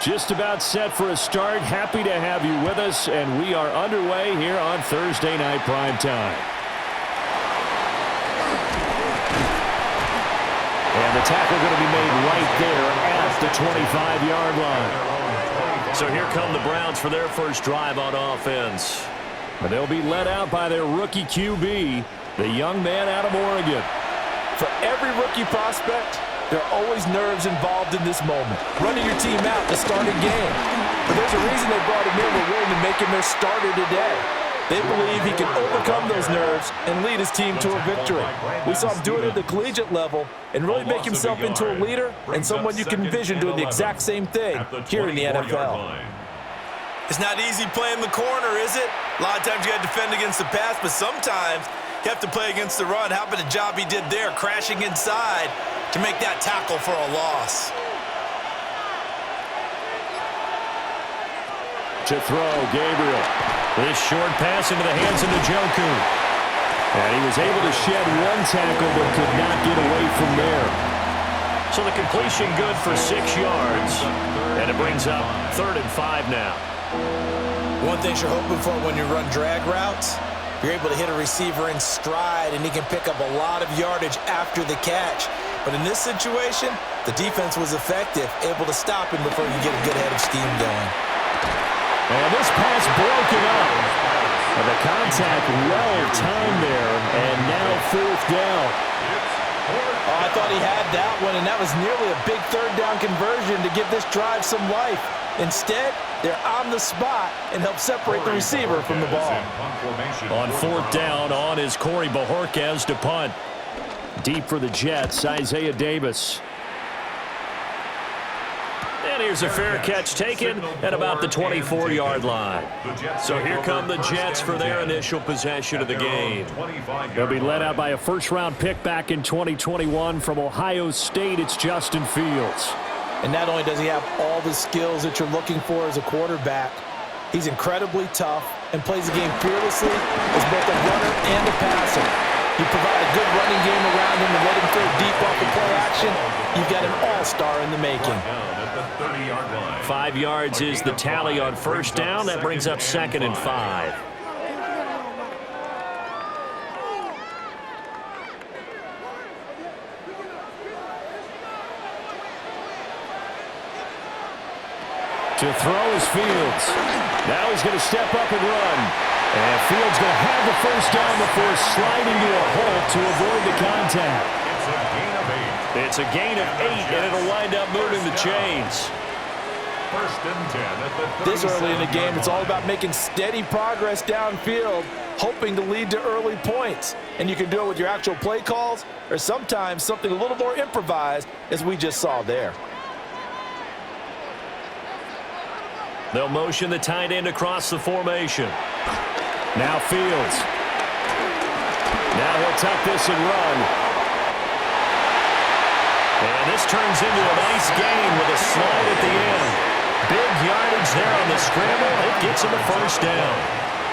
Just about set for a start. Happy to have you with us, and we are underway here on Thursday Night Primetime. And the tackle going to be made right there at the 25-yard line. So here come the Browns for their first drive on offense. And they'll be led out by their rookie QB, the young man out of Oregon. For every rookie prospect, there are always nerves involved in this moment. Running your team out to start a game. But there's a reason they brought him in. We're willing to make him their starter today. They believe he can overcome those nerves and lead his team to a victory. We saw him do it at the collegiate level and really make himself into a leader and someone you can envision doing the exact same thing here in the NFL. It's not easy playing the corner, is it? A lot of times you got to defend against the pass, but sometimes you have to play against the run. How about the job he did there, crashing inside to make that tackle for a loss? To throw, Gabriel. This short pass into the hands of Njoku. And he was able to shed one tackle but could not get away from there. So the completion good for 6 yards. And it brings up 3rd and 5 now. One thing you're hoping for when you run drag routes, you're able to hit a receiver in stride and he can pick up a lot of yardage after the catch. But in this situation, the defense was effective, able to stop him before you get a good head of steam going. And this pass broken up. And the contact well timed there, and now 4th down. Oh, I thought he had that one, and that was nearly a big 3rd down conversion to give this drive some life. Instead, they're on the spot and help separate the receiver from the ball. On 4th down, on is Corey Bojorquez to punt. Deep for the Jets, Isaiah Davis. And here's a fair catch taken at about the 24-yard line. So here come the Jets for their initial possession of the game. They'll be led out by a first-round pick back in 2021 from Ohio State. It's Justin Fields. And not only does he have all the skills that you're looking for as a quarterback, he's incredibly tough and plays the game fearlessly as both a runner and a passer. You provide a good running game around him and let him throw deep off the play action, you've got an all-star in the making. 5 yards is the tally on 1st down. That brings up 2nd and 5. To throw is Fields. Now he's going to step up and run. And Fields going to have the 1st down before sliding to a halt to avoid the contact. It's a gain of 8, and it'll wind up moving the chains. 1st and 10 at the This early in the game, it's all about making steady progress downfield, hoping to lead to early points. And you can do it with your actual play calls or sometimes something a little more improvised, as we just saw there. They'll motion the tight end across the formation. Now Fields. Now he'll tuck this and run. And this turns into a nice gain with a slide at the end. Big yardage there on the scramble. It gets him a 1st down.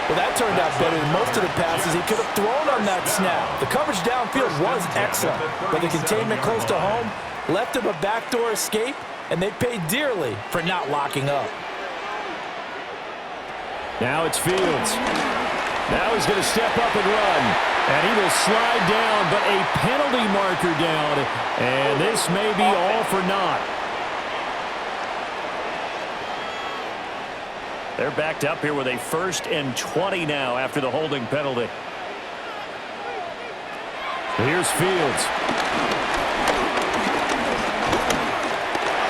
Well, that turned out better than most of the passes he could have thrown on that snap. The coverage downfield was excellent, but the containment close to home left him a backdoor escape, and they paid dearly for not locking up. Now it's Fields. Now he's going to step up and run. And he will slide down, but a penalty marker down. And this may be all for naught. They're backed up here with a 1st and 20 now after the holding penalty. Here's Fields.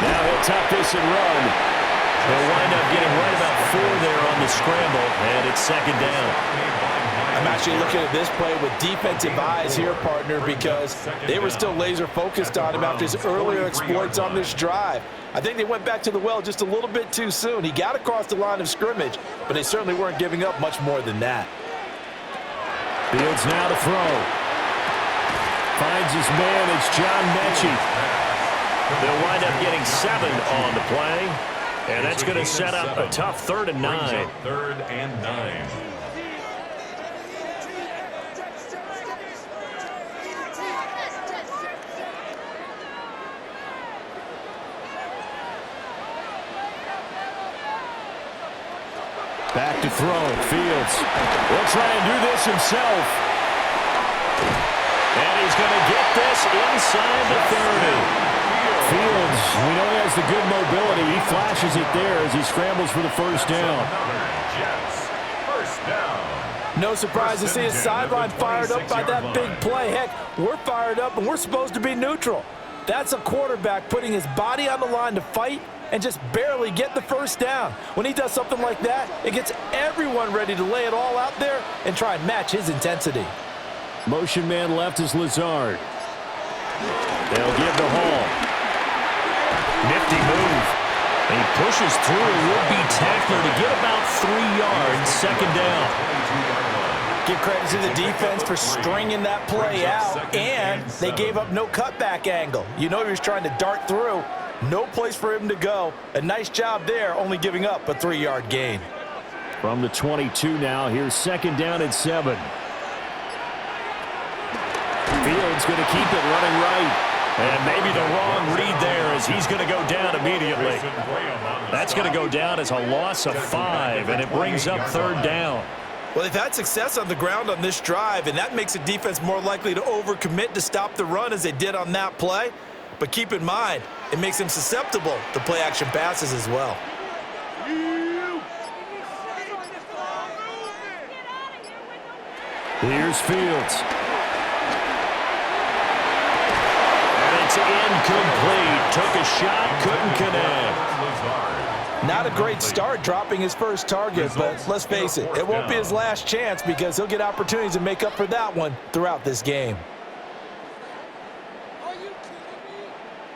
Now he'll tuck this and run. They'll wind up getting right about 4 there on the scramble, and it's 2nd down. I'm actually looking at this play with defensive eyes here, partner, because they were still laser focused on him after his earlier exploits on this drive. I think they went back to the well just a little bit too soon. He got across the line of scrimmage, but they certainly weren't giving up much more than that. Fields now to throw. Finds his man. It's John Mechie. They'll wind up getting 7 on the play. And that's going to set up a tough 3rd and 9. 3rd and 9. Back to throw. Fields will try and do this himself. And he's going to get this inside the 30. Fields, we know he has the good mobility. He flashes it there as he scrambles for the first down. No surprise to see his sideline fired up by that big play. Heck, we're fired up and we're supposed to be neutral. That's a quarterback putting his body on the line to fight and just barely get the first down. When he does something like that, it gets everyone ready to lay it all out there and try and match his intensity. Motion man left is Lazard. They'll give to Hall. Nifty move. And he pushes through a would-be tackler to get about 3 yards, second down. Give credit to the defense for stringing that play out, and they gave up no cutback angle. You know he was trying to dart through. No place for him to go. A nice job there, only giving up a 3-yard gain. From the 22 now, here's second down and 7. Fields going to keep it running right. And maybe the wrong read there as he's going to go down immediately. That's going to go down as a loss of 5, and it brings up third down. Well, they've had success on the ground on this drive, and that makes a defense more likely to overcommit to stop the run as they did on that play. But keep in mind, it makes them susceptible to play-action passes as well. Here's Fields. It's incomplete. Took a shot, couldn't connect. Not a great start dropping his first target, but let's face it, it won't be his last chance because he'll get opportunities to make up for that one throughout this game.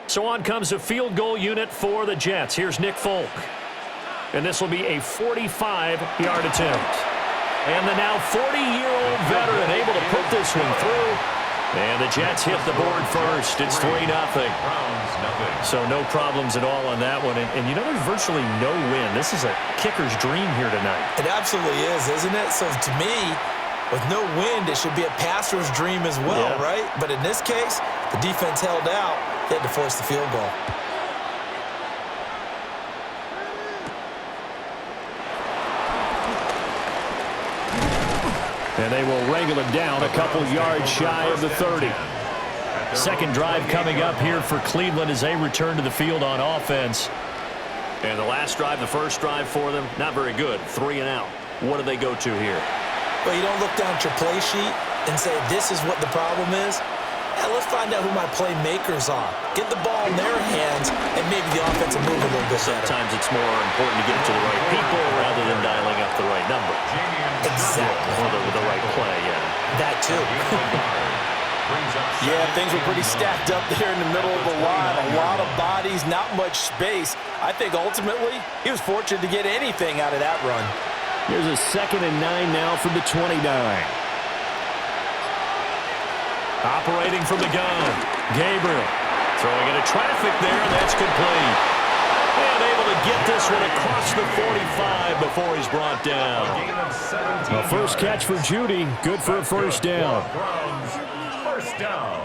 So on comes a field goal unit for the Jets. Here's Nick Folk. And this will be a 45-yard attempt. And the now 40-year-old veteran able to put this one through. And the Jets hit the board first. It's 3-0. So no problems at all on that one. And you know, there's virtually no win. This is a kicker's dream here tonight. It absolutely is, isn't it? So to me, with no wind, it should be a passer's dream as well, right? But in this case, the defense held out. They had to force the field goal. And they will wrangle it down a couple yards shy of the 30. Second drive coming up here for Cleveland as they return to the field on offense. And the last drive, the first drive for them, not very good. 3 and out. What do they go to here? Well, you don't look down at your play sheet and say, this is what the problem is. Yeah, let's find out who my playmakers are. Get the ball in their hands, and maybe the offense will move a little bit better. Sometimes it's more important to get it to the right people rather than dialing up the right number. Exactly. Or the right play, That too. Yeah, things were pretty stacked up there in the middle of the line. A lot of bodies, not much space. I think ultimately he was fortunate to get anything out of that run. Here's a 2nd and 9 now from the 29. Operating from the gun. Gabriel throwing into traffic there, and that's complete. And able to get this one across the 45 before he's brought down. A first catch for Judy. Good for a first down. First down.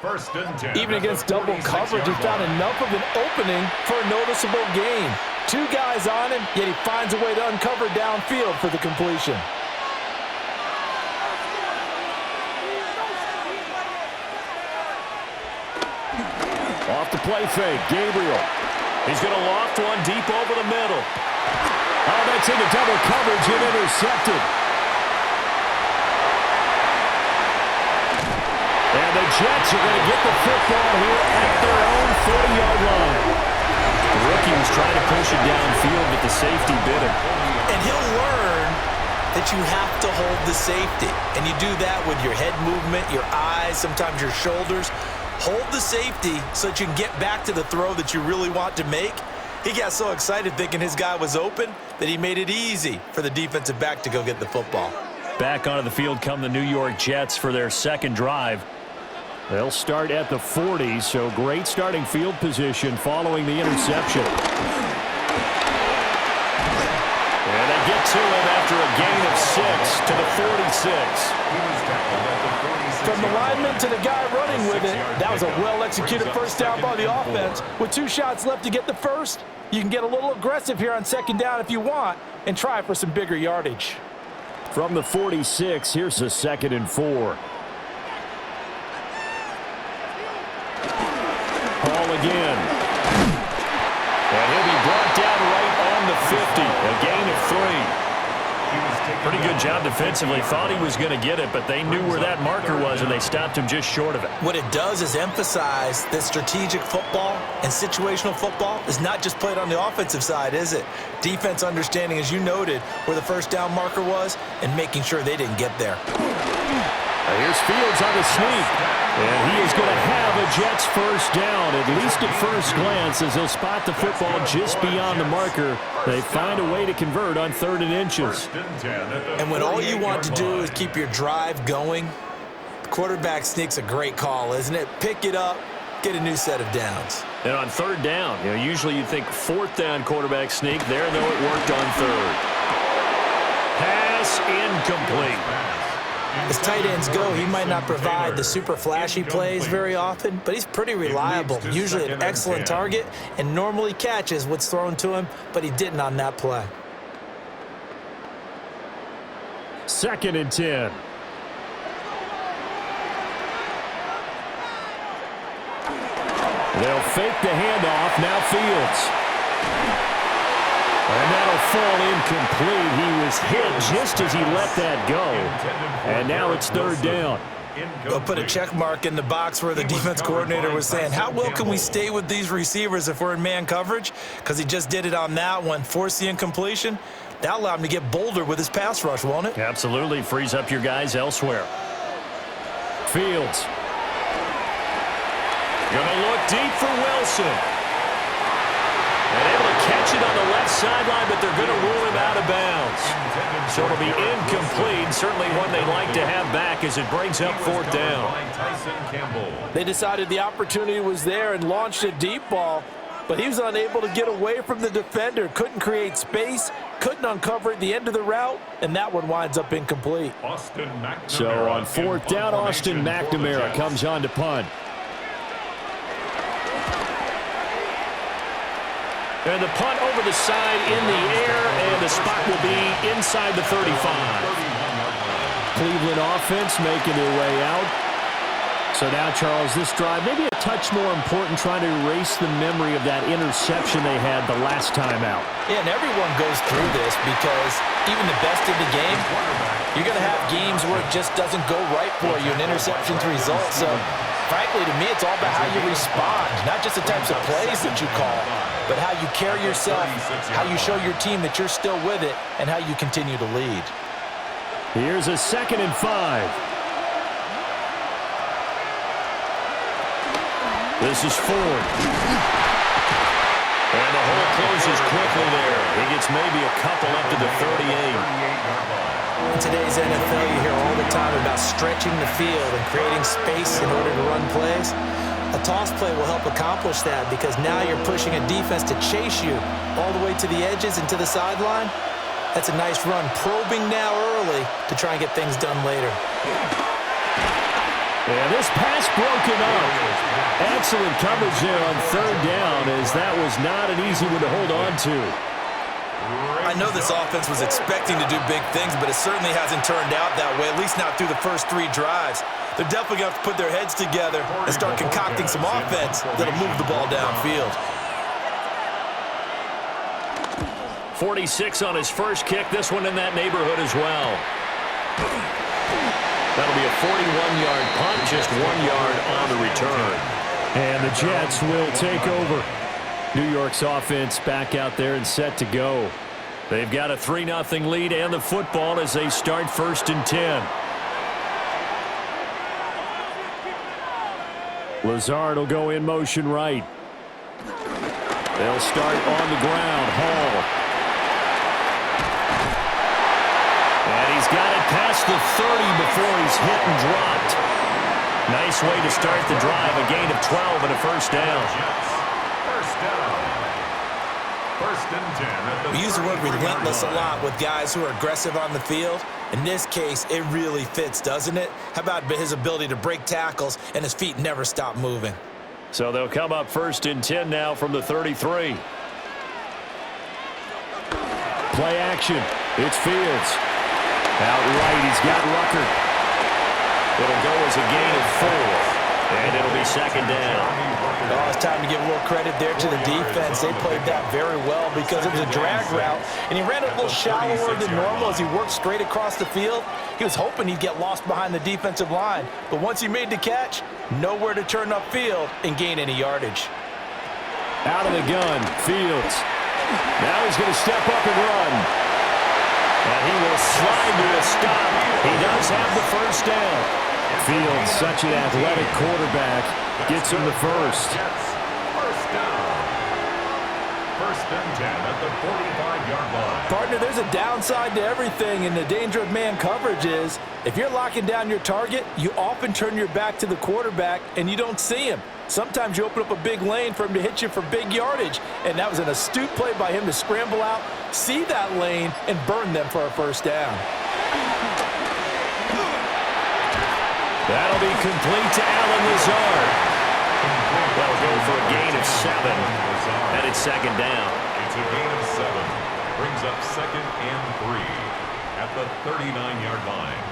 First and 10. Even against double coverage, he found enough of an opening for a noticeable gain. 2 guys on him, yet he finds a way to uncover downfield for the completion. Off the play fake, Gabriel. He's going to loft one deep over the middle. Oh, that's into double coverage and intercepted. And the Jets are going to get the football here at their own 40-yard line. The rookie was trying to push it downfield, but the safety bit him. And he'll learn that you have to hold the safety. And you do that with your head movement, your eyes, sometimes your shoulders. Hold the safety so that you can get back to the throw that you really want to make. He got so excited thinking his guy was open that he made it easy for the defensive back to go get the football. Back onto the field come the New York Jets for their second drive. They'll start at the 40, so great starting field position following the interception. And they get to him after a gain of 6 to the 46. He was tackled at the 46. From the lineman to the guy running with it, that was a well-executed first down by the offense. With 2 shots left to get the first, you can get a little aggressive here on second down if you want and try for some bigger yardage. From the 46, here's a 2nd and 4. Ball again. And he'll be brought down right on the 50. A gain of 3. Pretty good job defensively. Thought he was going to get it, but they knew where that marker was, and they stopped him just short of it. What it does is emphasize that strategic football and situational football is not just played on the offensive side, is it? Defense understanding, as you noted, where the first down marker was and making sure they didn't get there. Here's Fields on the sneak. And he is going to have a Jets first down, at least at first glance, as he'll spot the football just beyond the marker. They find a way to convert on 3rd and inches. And when all you want to do is keep your drive going, the quarterback sneak's a great call, isn't it? Pick it up, get a new set of downs. And on 3rd down, usually you'd think 4th down quarterback sneak. There, though, it worked on 3rd. Pass incomplete. As tight ends go, he might not provide the super flashy plays very often, but he's pretty reliable, usually an excellent target, and normally catches what's thrown to him, but he didn't on that play. 2nd and 10. They'll fake the handoff. Now Fields. And that'll fall incomplete. He was hit just as he let that go. And now it's 3rd down. They'll put a check mark in the box where the defense coordinator was saying, how well can we stay with these receivers if we're in man coverage? Because he just did it on that one, forced the incompletion. That allowed him to get bolder with his pass rush, won't it? Absolutely. Frees up your guys elsewhere. Fields. Gonna look deep for Wilson. And able to catch it on the left sideline, but they're going to rule him out of bounds. So it'll be incomplete. Certainly one they'd like to have back as it brings up 4th down. They decided the opportunity was there and launched a deep ball, but he was unable to get away from the defender. Couldn't create space, couldn't uncover at the end of the route, and that one winds up incomplete. So on 4th down, Austin McNamara comes on to punt. And the punt over the side in the air, and the spot will be inside the 35. Cleveland offense making their way out. So now, Charles, this drive maybe a touch more important, trying to erase the memory of that interception they had the last time out. Yeah, and everyone goes through this because even the best of the game, you're going to have games where it just doesn't go right for you, and interceptions result. So, frankly, to me, it's all about how you respond, not just the types of plays that you call, but how you carry yourself, how you show your team that you're still with it, and how you continue to lead. Here's a 2nd and 5. This is Ford. And the hole closes quickly there. He gets maybe a couple up to the 38. In today's NFL, you hear all the time about stretching the field and creating space in order to run plays. A toss play will help accomplish that because now you're pushing a defense to chase you all the way to the edges and to the sideline. That's a nice run, probing now early to try and get things done later. And this pass broken up. Excellent coverage there on 3rd down, as that was not an easy one to hold on to. I know this offense was expecting to do big things, but it certainly hasn't turned out that way, at least not through the first 3 drives. They're definitely going to have to put their heads together and start concocting some offense that'll move the ball downfield. 46 on his first kick. This one in that neighborhood as well. That'll be a 41-yard punt, just 1 yard on the return. And the Jets will take over. New York's offense back out there and set to go. They've got a 3-0 lead and the football as they start 1st and 10. Lazard will go in motion right. They'll start on the ground. Hall. And he's got it past the 30 before he's hit and dropped. Nice way to start the drive. A gain of 12 and a first down. First and 10 at the We use the word 33-yard relentless a line. lot with guys who are aggressive on the field. In this case, it really fits, doesn't it? How about his ability to break tackles and his feet never stop moving? So they'll come up first and 10 now from the 33. Play action. It's Fields. Out right, he's got Rucker. It'll go as a gain of 4. And it'll be second down. Oh, it's time to give a little credit there to the defense. They played that very well because it was a drag route, and he ran it a little shallower than normal as he worked straight across the field. He was hoping he'd get lost behind the defensive line, but once he made the catch, nowhere to turn upfield and gain any yardage. Out of the gun, Fields. Now he's going to step up and run. And he will slide to a stop. He does have the first down. Fields, such an athletic quarterback, gets him the first. First down. First and 10 at the 45-yard line. Partner, there's a downside to everything, and the danger of man coverage is if you're locking down your target, you often turn your back to the quarterback and you don't see him. Sometimes you open up a big lane for him to hit you for big yardage, and that was an astute play by him to scramble out, see that lane, and burn them for a first down. That'll be complete to Allen Lazard. They'll go for a gain of 7, and it's second down. It's a gain of 7. Brings up second and 3 at the 39-yard line.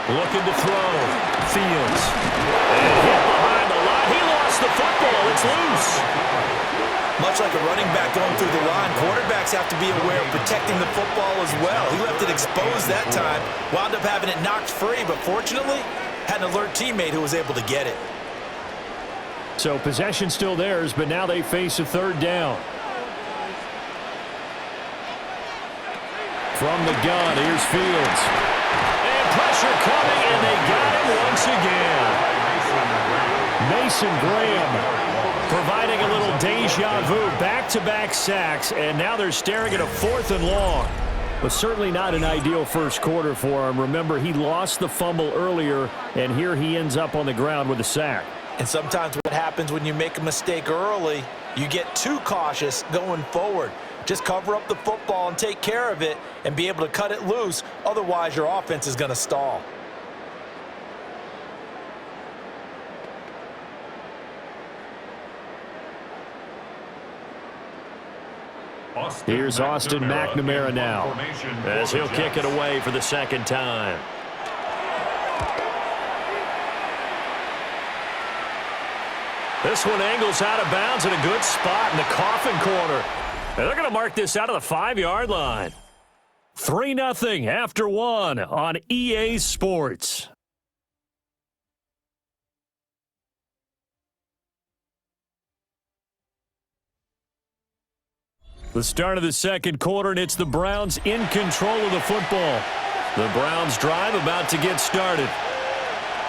Looking to throw. Fields. And hit behind the line. He lost the football. It's loose. Much like a running back going through the line, quarterbacks have to be aware of protecting the football as well. He left it exposed that time, wound up having it knocked free, but fortunately, had an alert teammate who was able to get it. So possession still theirs, but now they face a third down. From the gun, here's Fields. And pressure coming, and they got him once again. Mason Graham providing a little deja vu, back-to-back sacks, and now they're staring at a 4th and long. But certainly not an ideal first quarter for him. Remember, he lost the fumble earlier, and here he ends up on the ground with a sack. And sometimes what happens when you make a mistake early, you get too cautious going forward. Just cover up the football and take care of it and be able to cut it loose. Otherwise, your offense is going to stall. Here's Austin McNamara now, as he'll kick it away for the second time. This one angles out of bounds in a good spot in the coffin corner. And they're going to mark this out of the 5-yard line. 3-0 after 1 on EA Sports. The start of the second quarter, and it's the Browns in control of the football. The Browns drive about to get started.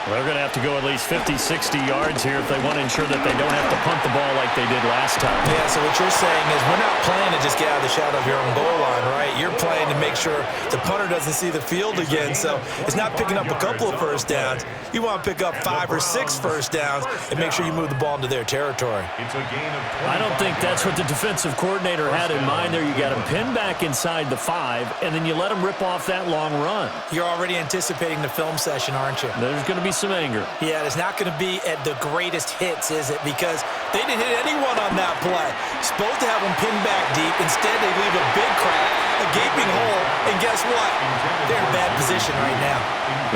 They're going to have to go at least 50, 60 yards here if they want to ensure that they don't have to punt the ball like they did last time. Yeah, so what you're saying is we're not playing to just get out of the shadow of your own goal line, right? You're playing to make sure the punter doesn't see the field again. So it's not picking up a couple of first downs. You want to pick up 5 or 6 first downs and make sure you move the ball into their territory. It's a gain of 25. I don't think that's what the defensive coordinator had in mind there. You got him pinned back inside the 5, and then you let him rip off that long run. You're already anticipating the film session, aren't you? There's going to be some anger. Yeah, it's not going to be at the greatest hits, is it? Because they didn't hit anyone on that play. Supposed to have them pinned back deep. Instead, they leave a big crack, a gaping hole, and guess what? They're in bad position right now.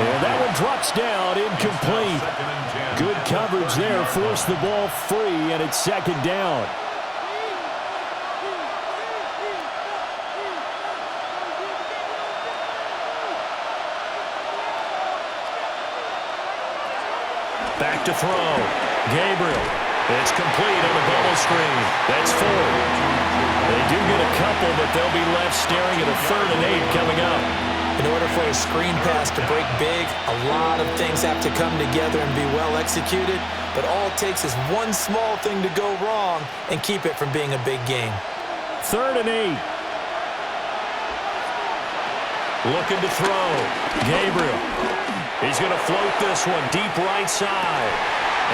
And that one drops down, incomplete. Good coverage there, forced the ball free, and it's second down. Back to throw. Gabriel. It's complete on the bubble screen. That's 4. They do get a couple, but they'll be left staring at a 3rd and 8 coming up. In order for a screen pass to break big, a lot of things have to come together and be well executed, but all it takes is one small thing to go wrong and keep it from being a big game. 3rd and 8. Looking to throw. Gabriel. He's going to float this one deep right side.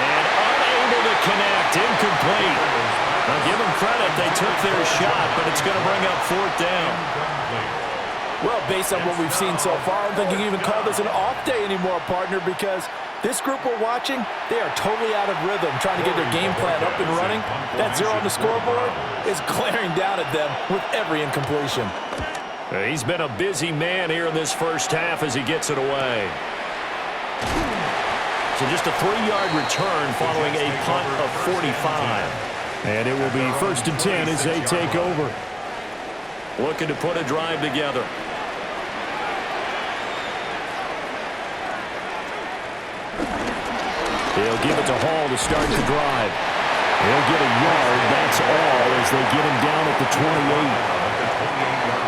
And unable to connect. Incomplete. Now give them credit. They took their shot, but it's going to bring up fourth down. Well, based on what we've seen so far, I don't think you can even call this an off day anymore, partner, because this group we're watching, they are totally out of rhythm, trying to get their game plan up and running. That zero on the scoreboard is glaring down at them with every incompletion. He's been a busy man here in this first half as he gets it away. So just a 3-yard return following a punt of 45. And it will be 1st and 10 as they take over. Looking to put a drive together. They'll give it to Hall to start the drive. He'll get a yard, that's all, as they get him down at the 28.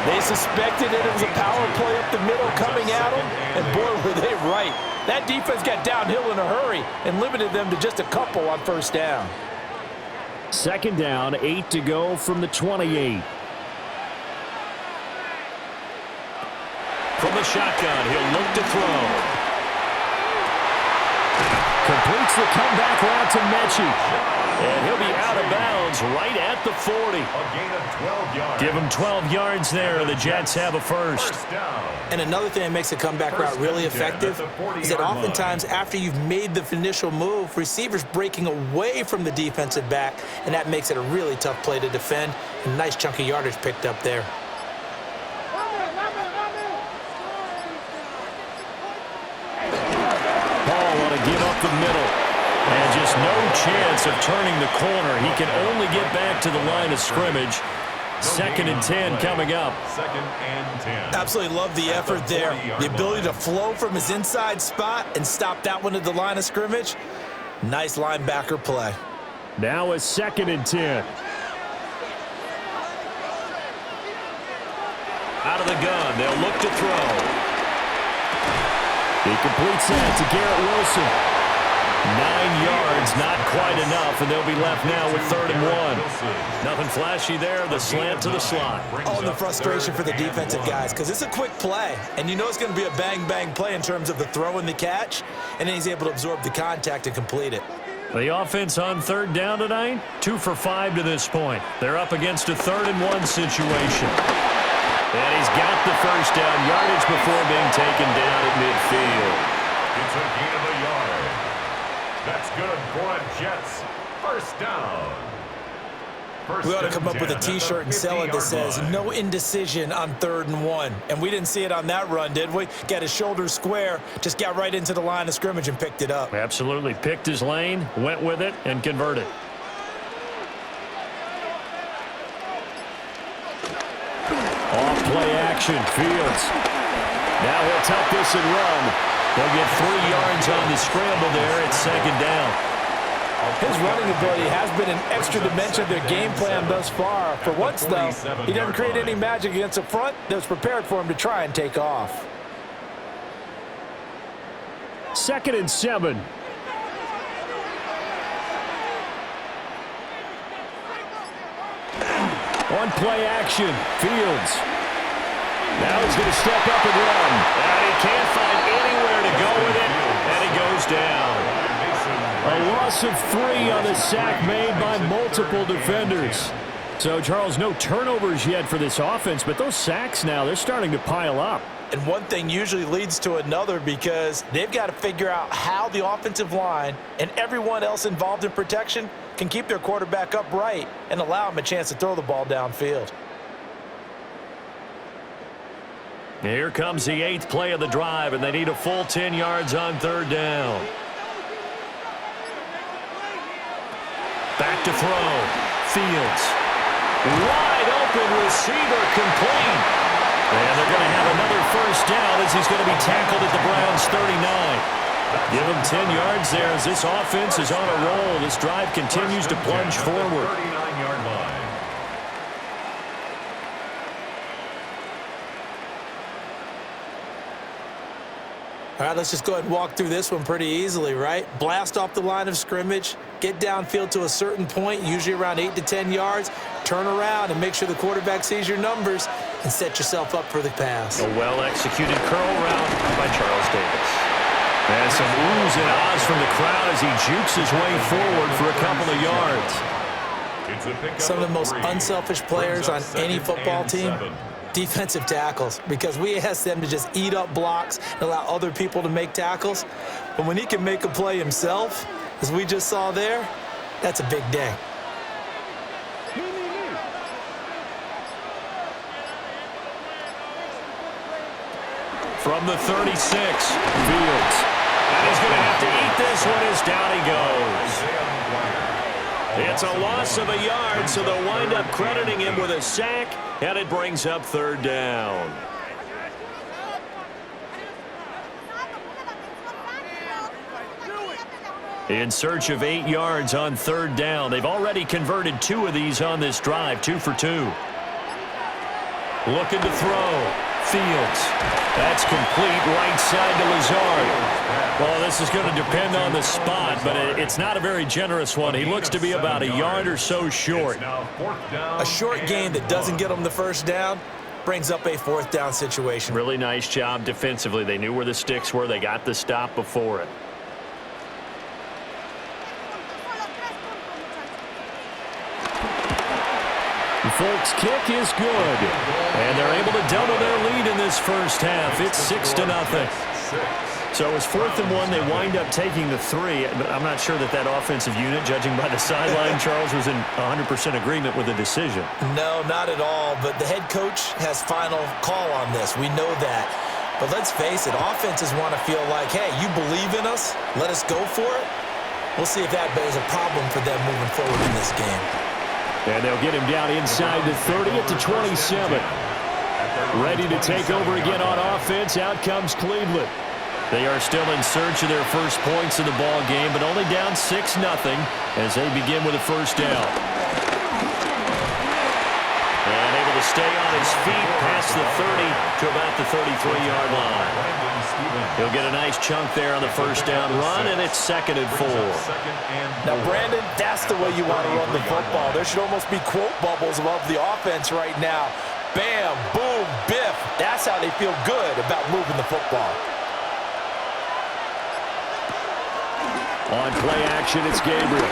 They suspected it was a power play up the middle coming at them, and boy, were they right. That defense got downhill in a hurry and limited them to just a couple on first down. 2nd down, 8 to go from the 28. From the shotgun, he'll look to throw. Completes the comeback route to Mechie. And he'll be out of bounds right at the 40. A gain of 12 yards. Give him 12 yards there. The Jets have a first. And another thing that makes the comeback route really effective is that oftentimes after you've made the initial move, receivers breaking away from the defensive back, and that makes it a really tough play to defend. A nice chunk of yardage picked up there. Give up the middle. And just no chance of turning the corner. He can only get back to the line of scrimmage. 2nd and 10 coming up. 2nd and 10. Absolutely love the effort there. The ability to flow from his inside spot and stop that one at the line of scrimmage. Nice linebacker play. Now a 2nd and 10. Out of the gun. They'll look to throw. He completes that to Garrett Wilson. 9 yards, not quite enough, and they'll be left now with 3rd and 1. Nothing flashy there, the slant to the slot. Oh, the frustration for the defensive guys, because it's a quick play, and you know it's going to be a bang-bang play in terms of the throw and the catch, and then he's able to absorb the contact and complete it. The offense on 3rd down tonight, 2 for 5 to this point. They're up against a 3rd and 1 situation. And he's got the first down yardage before being taken down at midfield. It's a gain of a yard. That's good for a Jets. First down. We ought to come up with a T-shirt and sell it that says, no indecision on 3rd and 1. And we didn't see it on that run, did we? Got his shoulders square, just got right into the line of scrimmage and picked it up. Absolutely. Picked his lane, went with it, and converted. Off-play action, Fields. Now he'll tuck this and run. They'll get 3 yards on the scramble there. It's 2nd down. His running ability has been an extra dimension of their game plan thus far. For once, though, he doesn't create any magic against the front that was prepared for him to try and take off. 2nd and 7. On play action, Fields. Now he's going to step up and run. And he can't find anywhere to go with it, and he goes down. A loss of 3 on the sack made by multiple defenders. So, Charles, no turnovers yet for this offense, but those sacks now, they're starting to pile up. And one thing usually leads to another because they've got to figure out how the offensive line and everyone else involved in protection can keep their quarterback upright and allow him a chance to throw the ball downfield. Here comes the 8th play of the drive, and they need a full 10 yards on 3rd down. Back to throw. Fields. Wide open receiver complete. And they're going to have another first down as he's going to be tackled at the Browns' 39. Give him 10 yards there as this offense is on a roll. This drive continues to plunge forward. 39-yard line. All right, let's just go ahead and walk through this one pretty easily, right? Blast off the line of scrimmage, get downfield to a certain point, usually around 8 to 10 yards, turn around and make sure the quarterback sees your numbers, and set yourself up for the pass. A well-executed curl route by Charles Davis. And some oohs and ahs from the crowd as he jukes his way forward for a couple of yards. Some of the most unselfish players on any football team, defensive tackles, because we ask them to just eat up blocks and allow other people to make tackles. But when he can make a play himself, as we just saw there, that's a big day. From the 36, Fields. And he's going to have to eat this one as down he goes. It's a loss of a yard, so they'll wind up crediting him with a sack, and it brings up third down. In search of 8 yards on third down. They've already converted 2 of these on this drive, 2 for 2. Looking to throw. Fields. That's complete right side to Lazard. Well, this is going to depend on the spot, but it's not a very generous one. He looks to be about a yard or so short. A short gain that doesn't get him the first down brings up a fourth down situation. Really nice job defensively. They knew where the sticks were. They got the stop before it. The Folks kick is good. And they're able to double their lead in this first half. It's 6-0. So it's 4th and 1. They wind up taking the 3. I'm not sure that offensive unit, judging by the sideline, Charles, was in 100% agreement with the decision. No, not at all. But the head coach has final call on this. We know that. But let's face it, offenses want to feel like, hey, you believe in us? Let us go for it. We'll see if that is a problem for them moving forward in this game. And they'll get him down inside the 30 at the 27. Ready to take over again on offense. Out comes Cleveland. They are still in search of their first points in the ball game, but only down 6-0 as they begin with a first down. And able to stay on his feet past the 30 to about the 33-yard line. He'll get a nice chunk there on the first down run, and it's 2nd and 4. Now, Brandon, that's the way you want to run the football. There should almost be quote bubbles above the offense right now. Bam, boom, biff. That's how they feel good about moving the football. On play action, it's Gabriel.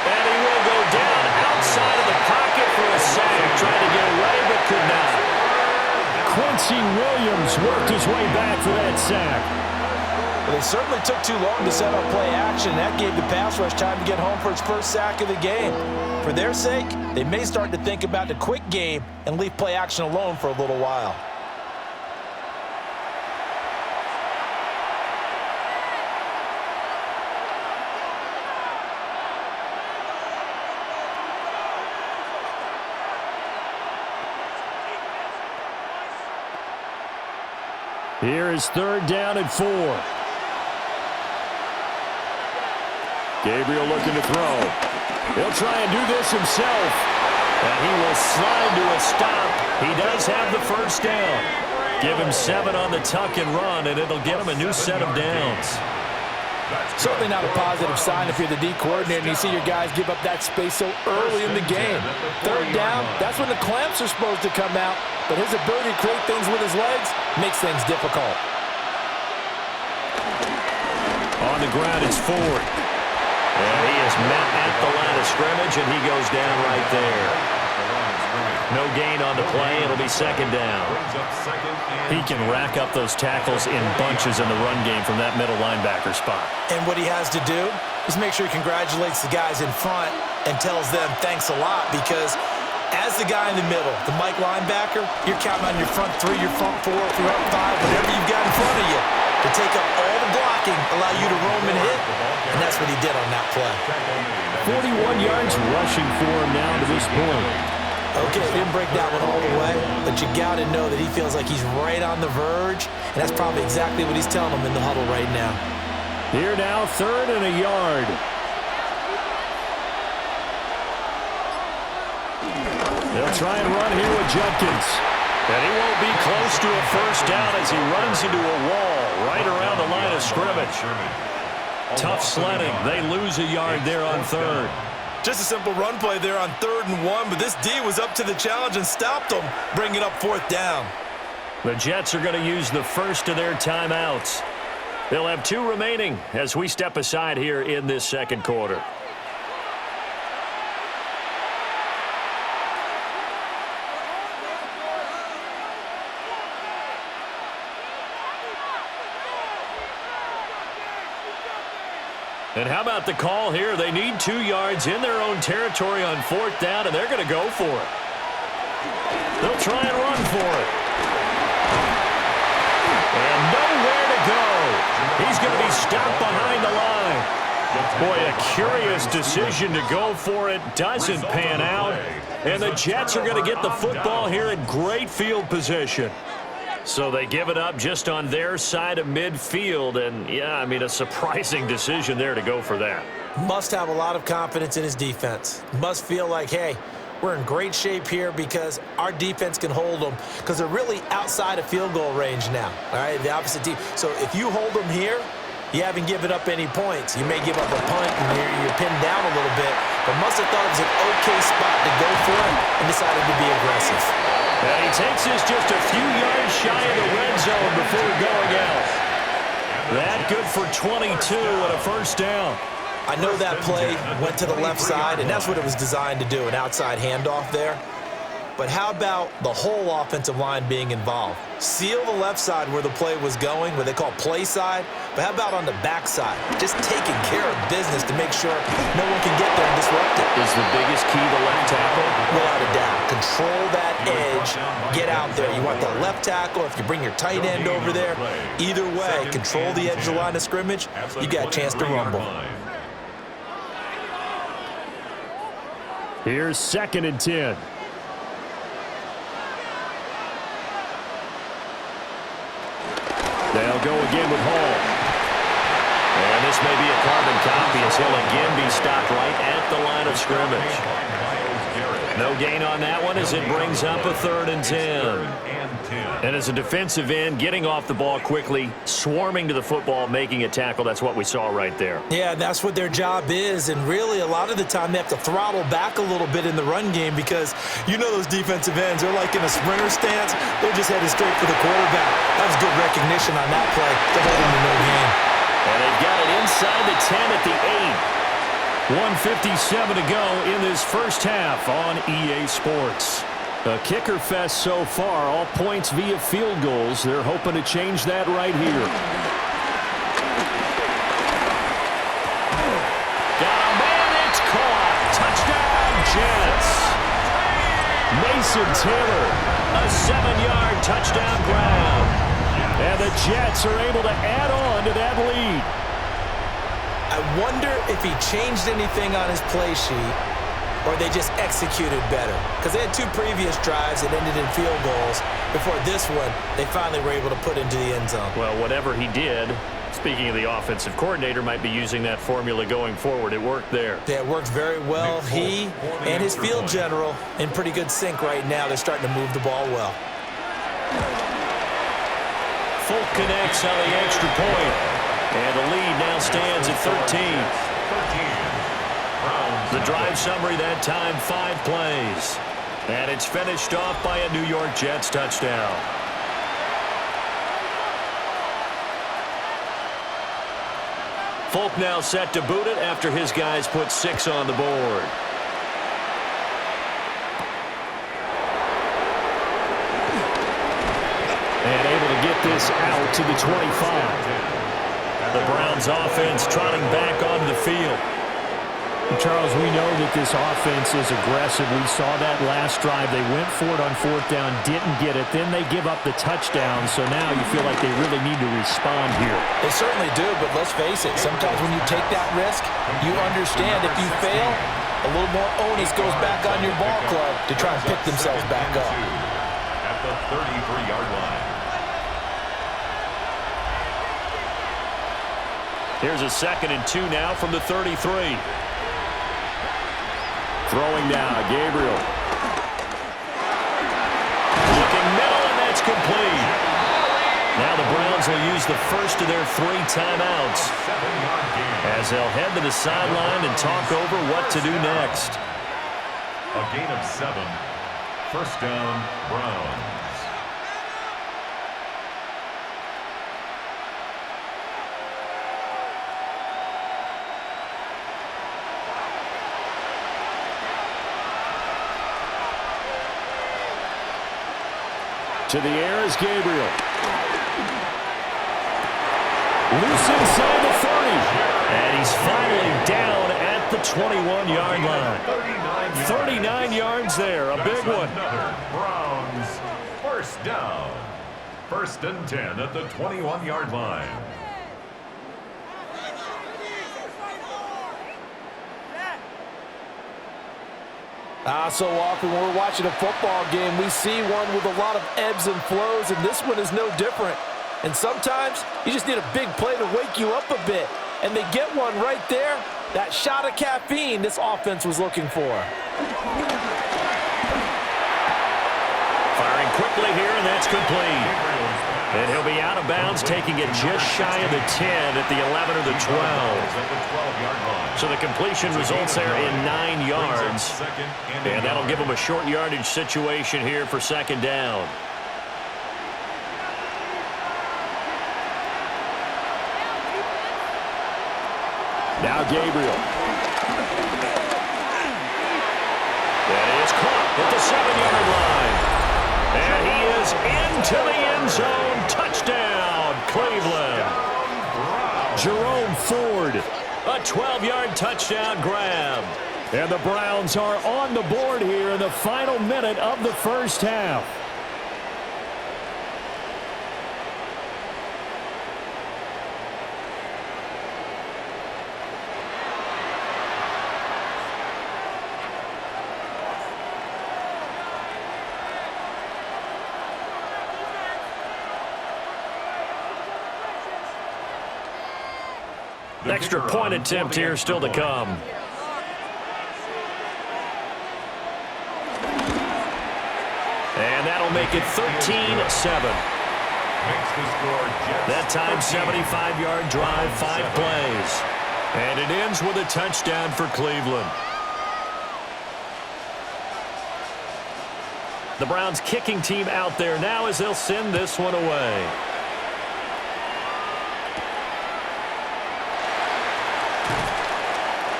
And he will go down outside of the pocket for a sack. Trying to get away, but could not. Quincy Williams worked his way back for that sack. Well, they certainly took too long to set up play action. That gave the pass rush time to get home for his first sack of the game. For their sake, they may start to think about the quick game and leave play action alone for a little while. Here is 3rd down and 4. Gabriel looking to throw. He'll try and do this himself. And he will slide to a stop. He does have the first down. Give him 7 on the tuck and run, and it'll get him a new set of downs. Certainly not a positive sign if you're the D coordinator and you see your guys give up that space so early in the game. 3rd down, that's when the clamps are supposed to come out, but his ability to create things with his legs makes things difficult. On the ground, it's Ford. And he is met at the line of scrimmage, and he goes down right there. No gain on the play. It'll be 2nd down. He can rack up those tackles in bunches in the run game from that middle linebacker spot. And what he has to do is make sure he congratulates the guys in front and tells them thanks a lot, because as the guy in the middle, the Mike linebacker, you're counting on your front 3, your front 4, if you're up 5, whatever you've got in front of you to take up all the blocking, allow you to roam and hit. And that's what he did on that play. 41 yards rushing for him now to this point. Okay, didn't break that one all the way, but you got to know that he feels like he's right on the verge, and that's probably exactly what he's telling them in the huddle right now. Here now, 3rd and a yard. They'll try and run here with Judkins. And he won't be close to a first down as he runs into a wall right around the line of scrimmage. Tough sledding. They lose a yard there on 3rd. Just a simple run play there on 3rd and 1, but this D was up to the challenge and stopped them, bringing up 4th down. The Jets are going to use the first of their timeouts. They'll have 2 remaining as we step aside here in this second quarter. And how about the call here? They need 2 yards in their own territory on 4th down, and they're going to go for it. They'll try and run for it. And nowhere to go. He's going to be stopped behind the line. Boy, a curious decision to go for it. Doesn't pan out. And the Jets are going to get the football here in great field position. So they give it up just on their side of midfield. And, yeah, I mean, a surprising decision there to go for that. Must have a lot of confidence in his defense. Must feel like, hey, we're in great shape here because our defense can hold them because they're really outside of field goal range now, all right, the opposite team. So if you hold them here, you haven't given up any points. You may give up a punt and you're pinned down a little bit, but must have thought it was an okay spot to go for it and decided to be aggressive. And he takes this just a few yards shy of the red zone before going out. That good for 22 and a first down. I know that play went to the left side, and that's what it was designed to do, an outside handoff there. But how about the whole offensive line being involved? Seal the left side where the play was going, what they call play side, but how about on the back side? Just taking care of business to make sure no one can get there and disrupt it. Is the biggest key the left tackle? Without a doubt. Control that edge. Get out there. You want the left tackle. If you bring your tight end over there, either way, control the edge of the line of scrimmage, you got a chance to rumble. Here's 2nd and 10. They'll go again with Hall. And this may be a carbon copy as he'll again be stopped right at the line of scrimmage. No gain on that one as it brings up a 3rd and 10. And as a defensive end, getting off the ball quickly, swarming to the football, making a tackle, that's what we saw right there. Yeah, that's what their job is, and really a lot of the time they have to throttle back a little bit in the run game because you know those defensive ends, they're like in a sprinter stance, they're just headed straight for the quarterback. That was good recognition on that play to hold him to no gain. And they've got it inside the 10 at the 8. 1:57 to go in this first half on EA Sports. A kicker fest so far, all points via field goals. They're hoping to change that right here. Got a man, it's caught. Touchdown, Jets. Mason Taylor, a 7-yard touchdown grab. And the Jets are able to add on to that lead. I wonder if he changed anything on his play sheet or they just executed better. Because they had 2 previous drives that ended in field goals. Before this one, they finally were able to put into the end zone. Well, whatever he did, speaking of the offensive coordinator, might be using that formula going forward. It worked there. Yeah, it worked very well. He and his field general in pretty good sync right now. They're starting to move the ball well. Folk connects on the extra point. And the lead now stands at 13. The drive summary that time, 5 plays. And it's finished off by a New York Jets touchdown. Folk now set to boot it after his guys put 6 on the board. And able to get this out to the 25. The Browns offense trotting back onto the field. Charles, we know that this offense is aggressive. We saw that last drive. They went for it on 4th down, didn't get it. Then they give up the touchdown. So now you feel like they really need to respond here. They certainly do, but let's face it. Sometimes when you take that risk, you understand if you fail, a little more onus goes back on your ball club to try and pick themselves back up. At the 33-yard line. Here's a 2nd and 2 now from the 33. Throwing now, Gabriel. Looking middle, and that's complete. Now the Browns Browns will use the first of their 3 timeouts as they'll head to the sideline and talk over what to do next. A gain of 7. First down, Browns. To the air is Gabriel. Loose inside the 30. And he's finally down at the 21-yard line. 39 yards there, a big one. Another Browns first down. First and 10 at the 21-yard line. So often when we're watching a football game, we see one with a lot of ebbs and flows, and this one is no different. And sometimes you just need a big play to wake you up a bit. And they get one right there. That shot of caffeine this offense was looking for. Firing quickly here, and that's complete. And he'll be out of bounds, taking it just shy of the 10 at the 11 or the 12. So the completion results there in 9 yards. And that'll give them a short yardage situation here for second down. Now Gabriel. That is caught at the 7-yard line. And he is into the end zone. Touchdown, Cleveland. Jerome Ford. A 12-yard touchdown grab. And the Browns are on the board here in the final minute of the first half. An extra point attempt here still to come. And that'll make it 13-7. That time, 75-yard drive, 5 plays. And it ends with a touchdown for Cleveland. The Browns kicking team out there now as they'll send this one away.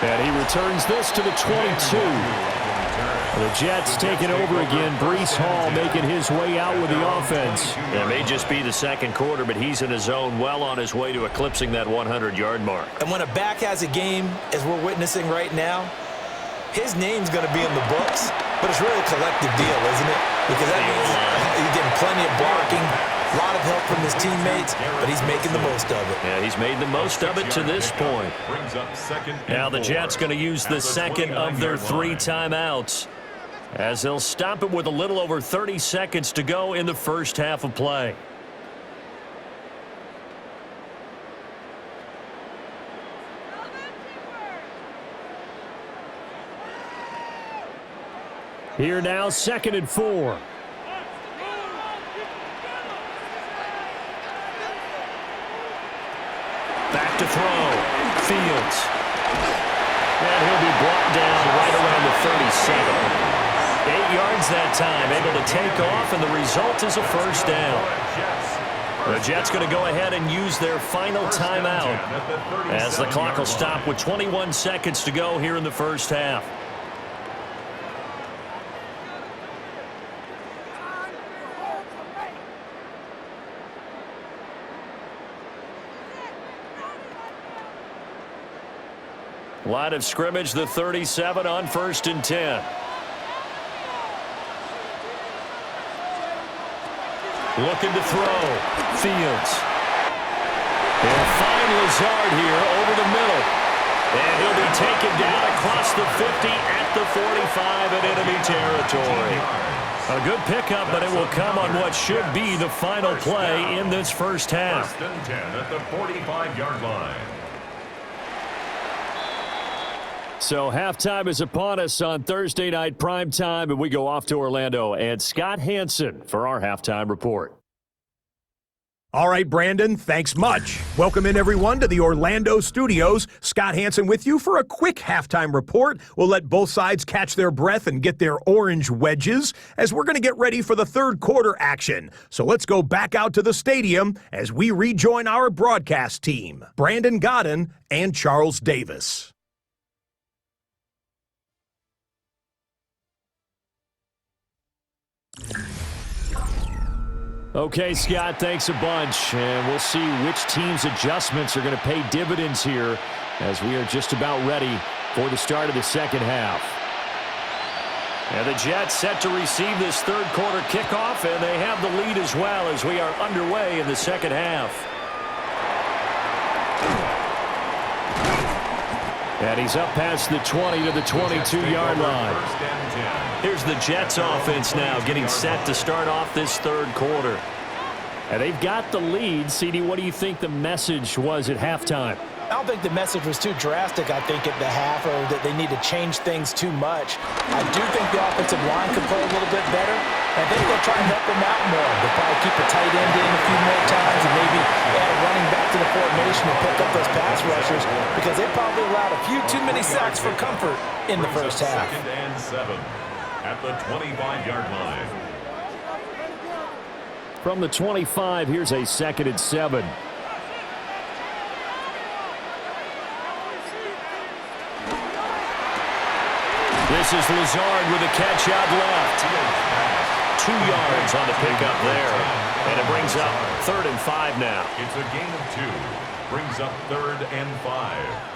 And he returns this to the 22. The Jets taking over again. Breece Hall making his way out with the offense. It may just be the second quarter, but he's in his zone, well on his way to eclipsing that 100-yard mark. And when a back has a game, as we're witnessing right now, his name's going to be in the books, but it's really a collective deal, isn't it? Because that means he's getting plenty of blocking, a lot of help from his teammates, but he's making the most of it. Yeah, he's made the most of it to this point. Now the Jets going to use the second of their 3 timeouts as they'll stop it with a little over 30 seconds to go in the first half of play. Here now, 2nd and 4. Back to throw. Fields. And he'll be brought down right around the 37. 8 yards that time, able to take off, and the result is a first down. The Jets going to go ahead and use their final timeout as the clock will stop with 21 seconds to go here in the first half. Line of scrimmage, the 37 on 1st and 10. Looking to throw. Fields. He'll find Lazard here over the middle. And he'll be taken down across the 50 at the 45 in enemy territory. A good pickup, but it will come on what should be the final play in this first half. 1st and 10 at the 45-yard line. So halftime is upon us on Thursday night primetime, and we go off to Orlando. And Scott Hansen for our halftime report. All right, Brandon, thanks much. Welcome in, everyone, to the Orlando studios. Scott Hansen with you for a quick halftime report. We'll let both sides catch their breath and get their orange wedges as we're going to get ready for the third quarter action. So let's go back out to the stadium as we rejoin our broadcast team, Brandon Godden and Charles Davis. Okay, Scott, thanks a bunch. And we'll see which team's adjustments are going to pay dividends here as we are just about ready for the start of the second half. And the Jets set to receive this third quarter kickoff, and they have the lead as well as we are underway in the second half. And he's up past the 20 to the 22-yard line. Here's the Jets offense now getting set to start off this third quarter. And they've got the lead. CD, what do you think the message was at halftime? I don't think the message was too drastic, I think, at the half, or that they need to change things too much. I do think the offensive line could play a little bit better. I think they'll try and help them out more. They'll probably keep a tight end in a few more times and maybe add a running back to the formation and pick up those pass rushers because they probably allowed a few too many sacks for comfort in the first half. Second and 7 at the 25-yard line. From the 25, here's a 2nd and 7. This is Lazard with a catch out left. 2 yards on the pickup there. And it brings up 3rd and 5 now. It's a gain of 2. Brings up 3rd and 5.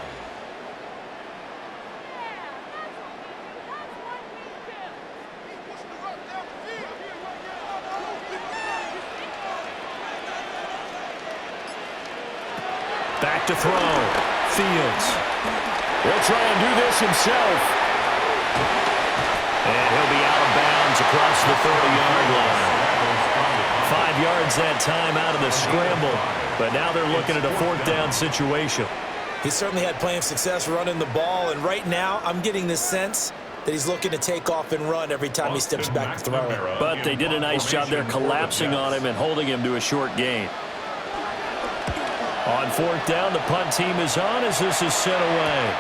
Back to throw. Fields. He'll try and do this himself. And he'll be out of bounds across the 30-yard line. 5 yards that time out of the scramble. But now they're looking at a 4th down situation. He certainly had plenty of success running the ball, and right now I'm getting the sense that he's looking to take off and run every time he steps back to throw. But they did a nice job there collapsing on him and holding him to a short gain. On 4th down, the punt team is on as this is sent away.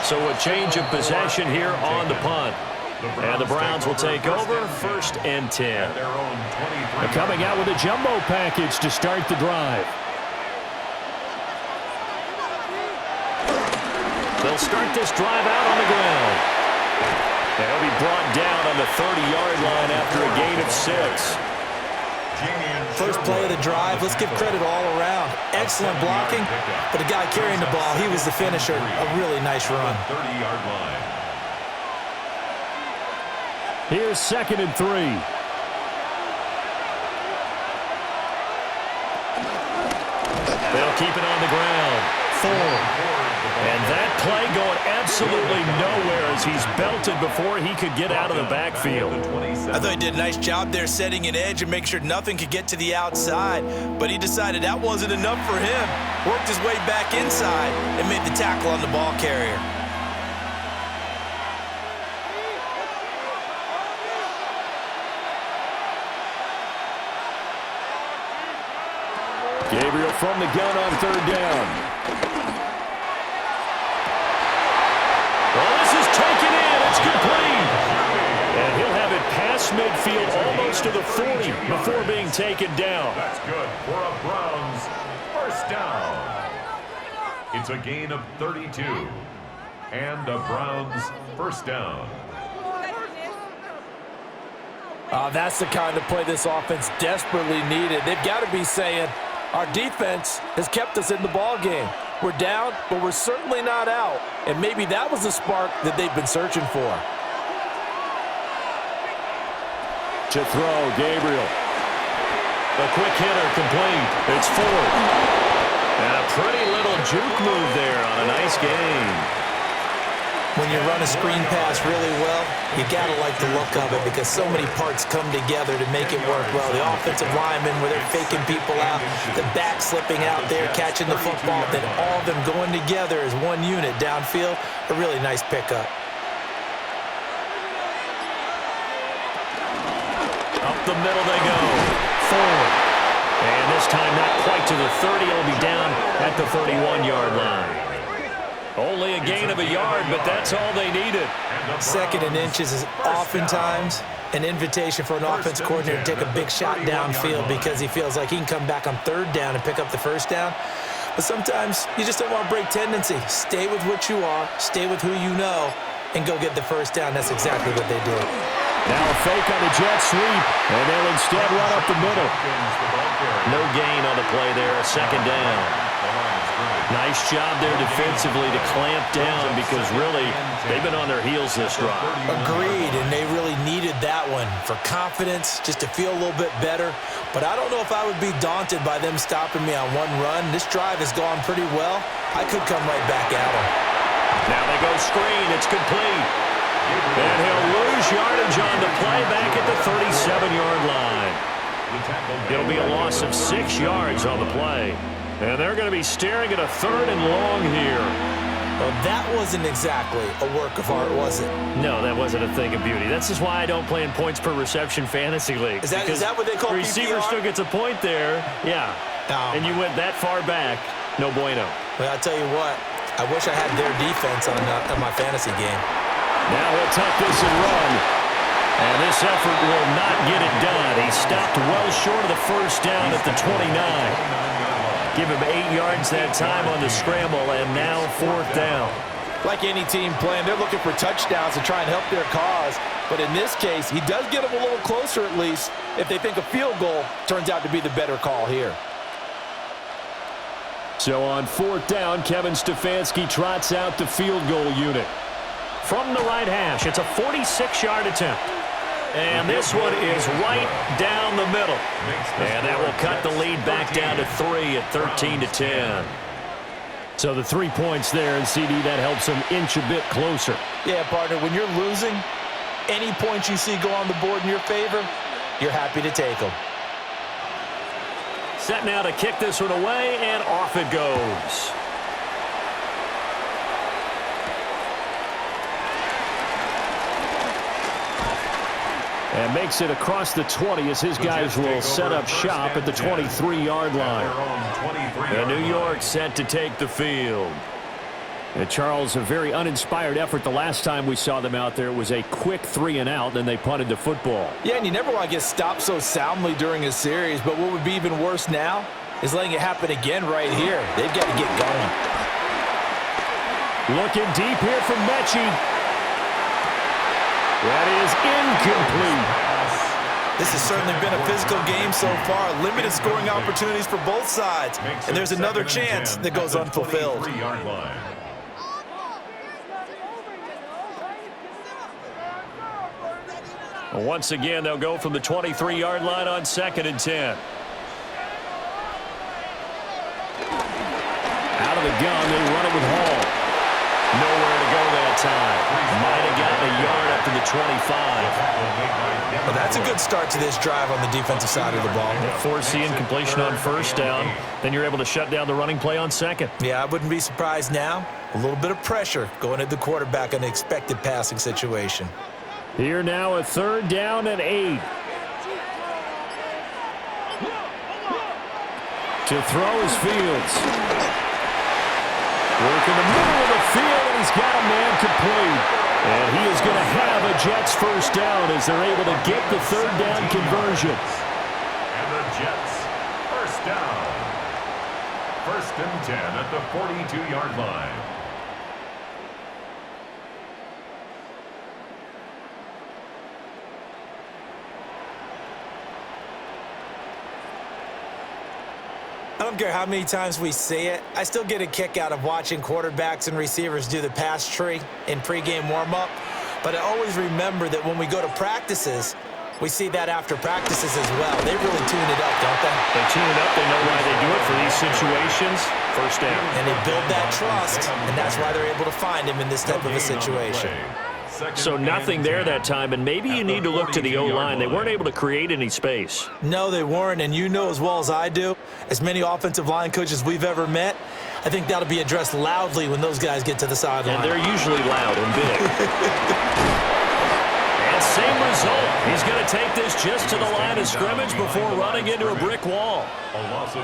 So a change of possession here on the punt. And the Browns will take over 1st and 10. They're coming out with a jumbo package to start the drive. They'll start this drive out on the ground. And he'll be brought down on the 30-yard line after a gain of 6. First play of the drive, let's give credit all around. Excellent blocking, but the guy carrying the ball, he was the finisher. A really nice run. 30-yard line. Here's 2nd and 3. They'll keep it on the ground. 4. And that play going absolutely nowhere as he's belted before he could get out of the backfield. I thought he did a nice job there setting an edge and making sure nothing could get to the outside. But he decided that wasn't enough for him. Worked his way back inside and made the tackle on the ball carrier. Gabriel from the gun on 3rd down. Well, this is taken in. It's complete. And he'll have it past midfield almost to the 40 before being taken down. That's good for a Browns 1st down. It's a gain of 32. And a Browns 1st down. That's the kind of play this offense desperately needed. They've got to be saying, our defense has kept us in the ball game. We're down, but we're certainly not out. And maybe that was the spark that they've been searching for. To throw, Gabriel. A quick hitter complete. It's 4th. And a pretty little juke move there on a nice game. When you run a screen pass really well, you got to like the look of it because so many parts come together to make it work well. The offensive linemen, where they're faking people out, the back slipping out there, catching the football, then all of them going together as one unit downfield, a really nice pickup. Up the middle they go. 4. And this this time not quite to the 30. It'll be down at the 31-yard line. Only a gain of a yard, but that's all they needed. 2nd and inches is oftentimes an invitation for an offense coordinator to take a big shot downfield because he feels like he can come back on 3rd down and pick up the 1st down. But sometimes you just don't want to break tendency. Stay with what you are, stay with who you know, and go get the 1st down. That's exactly what they did. Now a fake on the jet sweep, and they'll instead run up the middle. No gain on the play there, a 2nd down. Nice job there defensively to clamp down because really they've been on their heels this drive. Agreed, and they really needed that one for confidence, just to feel a little bit better. But I don't know if I would be daunted by them stopping me on one run. This drive has gone pretty well. I could come right back at them. Now they go screen. It's complete. And he'll lose yardage on the play back at the 37-yard line. It'll be a loss of 6 yards on the play. And they're going to be staring at a 3rd and long here. Well, that wasn't exactly a work of art, was it? No, that wasn't a thing of beauty. This is why I don't play in points per reception fantasy league. Is that what they call the receiver PPR? still gets a point there. Yeah. And you went that far back. No bueno. Well, I'll tell you what. I wish I had their defense on my fantasy game. Now he'll tuck this and run. And this effort will not get it done. He stopped well short of the 1st down at the 29. Give him 8 yards that time on the scramble, and now 4th down. Like any team playing, they're looking for touchdowns to try and help their cause. But in this case, he does get them a little closer at least if they think a field goal turns out to be the better call here. So on 4th down, Kevin Stefanski trots out the field goal unit. From the right hash, it's a 46-yard attempt. And this one is right down the middle. And that will cut the lead back down to 3 at 13-10. So the 3 points there, and CD, that helps them inch a bit closer. Yeah, partner, when you're losing, any points you see go on the board in your favor, you're happy to take them. Set now to kick this one away, and off it goes. And makes it across the 20 as his guys will set up shop at the 23-yard line. And New York set to take the field. And Charles, a very uninspired effort the last time we saw them out there. It was a quick 3-and-out, then they punted the football. Yeah, and you never want to get stopped so soundly during a series, but what would be even worse now is letting it happen again right here. They've got to get going. Looking deep here from Mechie. That is incomplete. This has certainly been a physical game so far. Limited scoring opportunities for both sides. And there's another chance that goes unfulfilled. Once again, they'll go from the 23-yard line on 2nd and 10. Out of the gun, they run it with Hall. Nowhere to go that time. Might have gotten a yard up to the 25. Well, that's a good start to this drive on the defensive side of the ball. Force the incompletion on 1st down. Then you're able to shut down the running play on 2nd. Yeah, I wouldn't be surprised now. A little bit of pressure going at the quarterback in an expected passing situation. Here now a 3rd down and 8. To throw is Fields. Work in the middle of the field, and he's got a man complete. And he is going to have a Jets 1st down as they're able to get the 3rd down conversion. And the Jets 1st down. 1st and 10 at the 42-yard line. I don't care how many times we say it, I still get a kick out of watching quarterbacks and receivers do the pass tree in pregame warm-up. But I always remember that when we go to practices, we see that after practices as well. They really tune it up, don't they? They tune it up. They know why they do it for these situations. 1st down. And they build that trust, and that's why they're able to find him in this type of a situation. So nothing there that time, and maybe you need to look to the O-line. They weren't able to create any space. No, they weren't, and you know as well as I do, as many offensive line coaches we've ever met, I think that'll be addressed loudly when those guys get to the sideline. And they're usually loud and big. And same result. He's going to take this just to the line of scrimmage before running into a brick wall.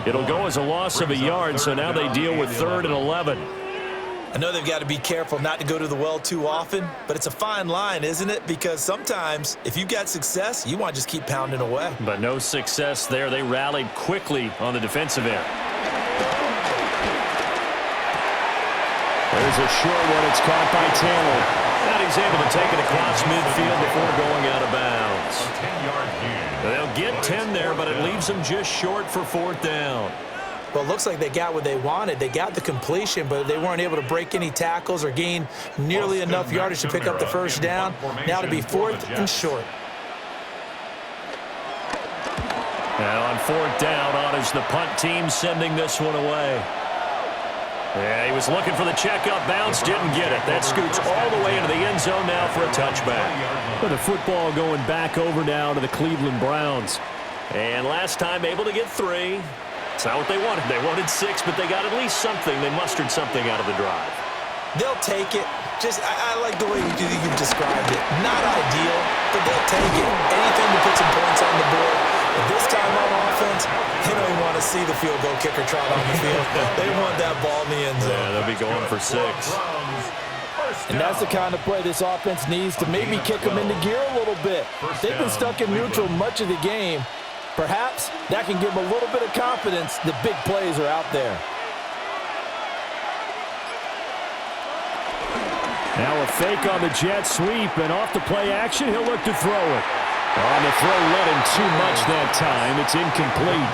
It'll go as a loss of a yard, so now they deal with 3rd and 11. I know they've got to be careful not to go to the well too often, but it's a fine line, isn't it? Because sometimes, if you've got success, you want to just keep pounding away. But no success there. They rallied quickly on the defensive end. There's a short one. It's caught by Taylor. And he's able to take it across midfield before going out of bounds. They'll get 10 there, but it leaves them just short for 4th down. Well, it looks like they got what they wanted. They got the completion, but they weren't able to break any tackles or gain nearly enough yardage to pick up the first down. Now to be 4th and short. Now on 4th down, on is the punt team sending this one away. Yeah, he was looking for the check-up bounce, didn't get it. That scoots all the way into the end zone now for a touchback. But the football going back over now to the Cleveland Browns. And last time able to get 3. It's not what they wanted. They wanted 6, but they got at least something. They mustered something out of the drive. They'll take it. I like the way you've described it. Not ideal, but they'll take it. Anything to put some points on the board. But this time on offense, they don't even want to see the field goal kicker trot on the field. They want that ball in the end zone. Yeah, they'll be going for 6. And that's the kind of play this offense needs to maybe kick them into gear a little bit. They've been stuck in neutral much of the game. Perhaps that can give them a little bit of confidence that big plays are out there. Now a fake on the jet sweep, and off the play action, he'll look to throw it. On the throw, led him too much that time. It's incomplete.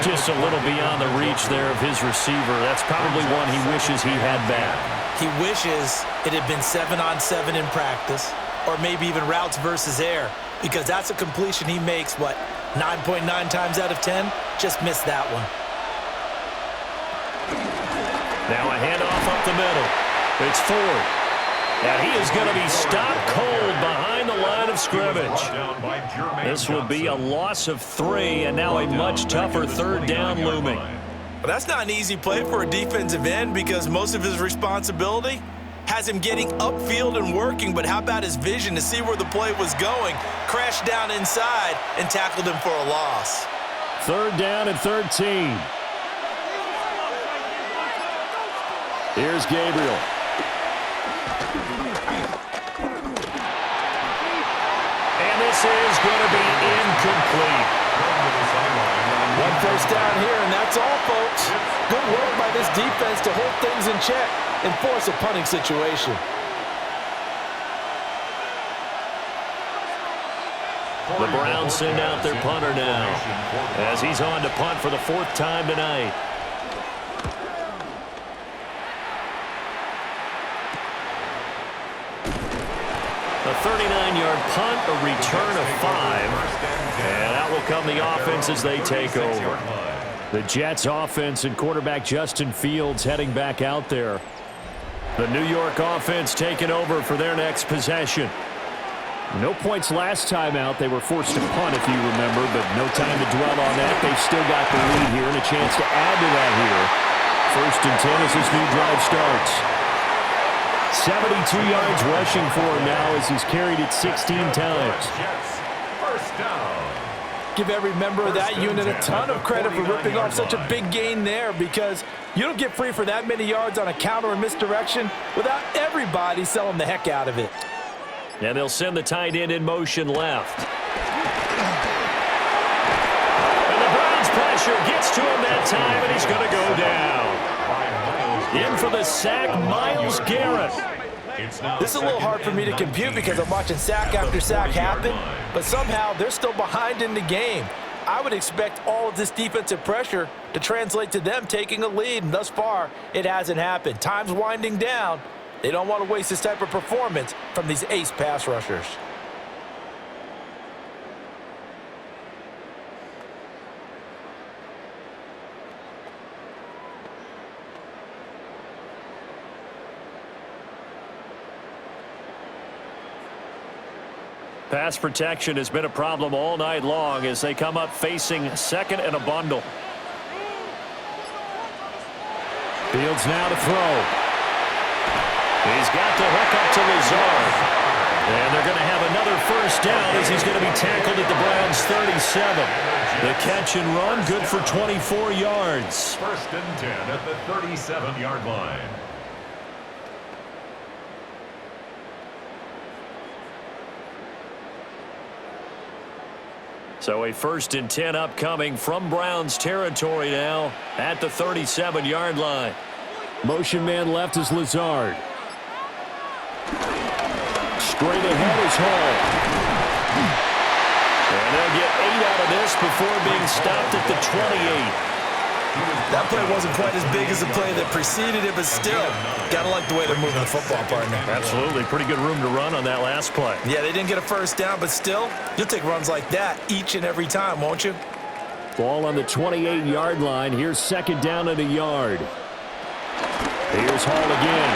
Just a little beyond the reach there of his receiver. That's probably one he wishes he had back. He wishes it had been 7-on-7 in practice, or maybe even routes versus air, because that's a completion he makes, 9.9 times out of 10? Just missed that one. Now a handoff up the middle. It's Ford. And he is going to be stopped cold behind the line of scrimmage. This will be a loss of 3, and now a much tougher 3rd down looming. But that's not an easy play for a defensive end because most of his responsibility has him getting upfield and working, but how about his vision to see where the play was going? Crashed down inside and tackled him for a loss. 3rd down and 13. Here's Gabriel. And this is going to be incomplete. 1 first down here, and that's all, folks. Good work by this defense to hold things in check and force a punting situation. The Browns send out their punter now as he's on to punt for the 4th time tonight. A 39-yard punt, a return of 5, and out will come the offense as they take over. The Jets offense and quarterback Justin Fields heading back out there. The New York offense taking over for their next possession. No points last time out. They were forced to punt, if you remember, but no time to dwell on that. They've still got the lead here and a chance to add to that here. 1st and 10 as this new drive starts. 72 yards rushing for him now as he's carried it 16 times. First down. Give every member of that unit a ton of credit for ripping off such a big gain there because you don't get free for that many yards on a counter or misdirection without everybody selling the heck out of it. And they'll send the tight end in motion left. And the Browns pressure gets to him that time, and he's going to go down. In for the sack, Myles Garrett. This is a little hard for me to compute because I'm watching sack after sack happen, but somehow they're still behind in the game. I would expect all of this defensive pressure to translate to them taking a lead, and thus far, it hasn't happened. Time's winding down. They don't want to waste this type of performance from these ace pass rushers. Pass protection has been a problem all night long as they come up facing 2nd and a bundle. Fields now to throw. He's got the hook up to Lazard. And they're going to have another first down as he's going to be tackled at the Browns' 37. The catch and run, good for 24 yards. First and 10 at the 37-yard line. So a first and 10 upcoming from Browns territory now at the 37-yard line. Motion man left is Lazard. Straight ahead is Hall. And they'll get 8 out of this before being stopped at the 28. That play wasn't quite as big as the play that preceded it, but still, gotta like the way they're moving the football, partner. Absolutely. Pretty good room to run on that last play. Yeah, they didn't get a first down, but still, you'll take runs like that each and every time, won't you? Ball on the 28-yard line. Here's second down and a yard. Here's Hall again.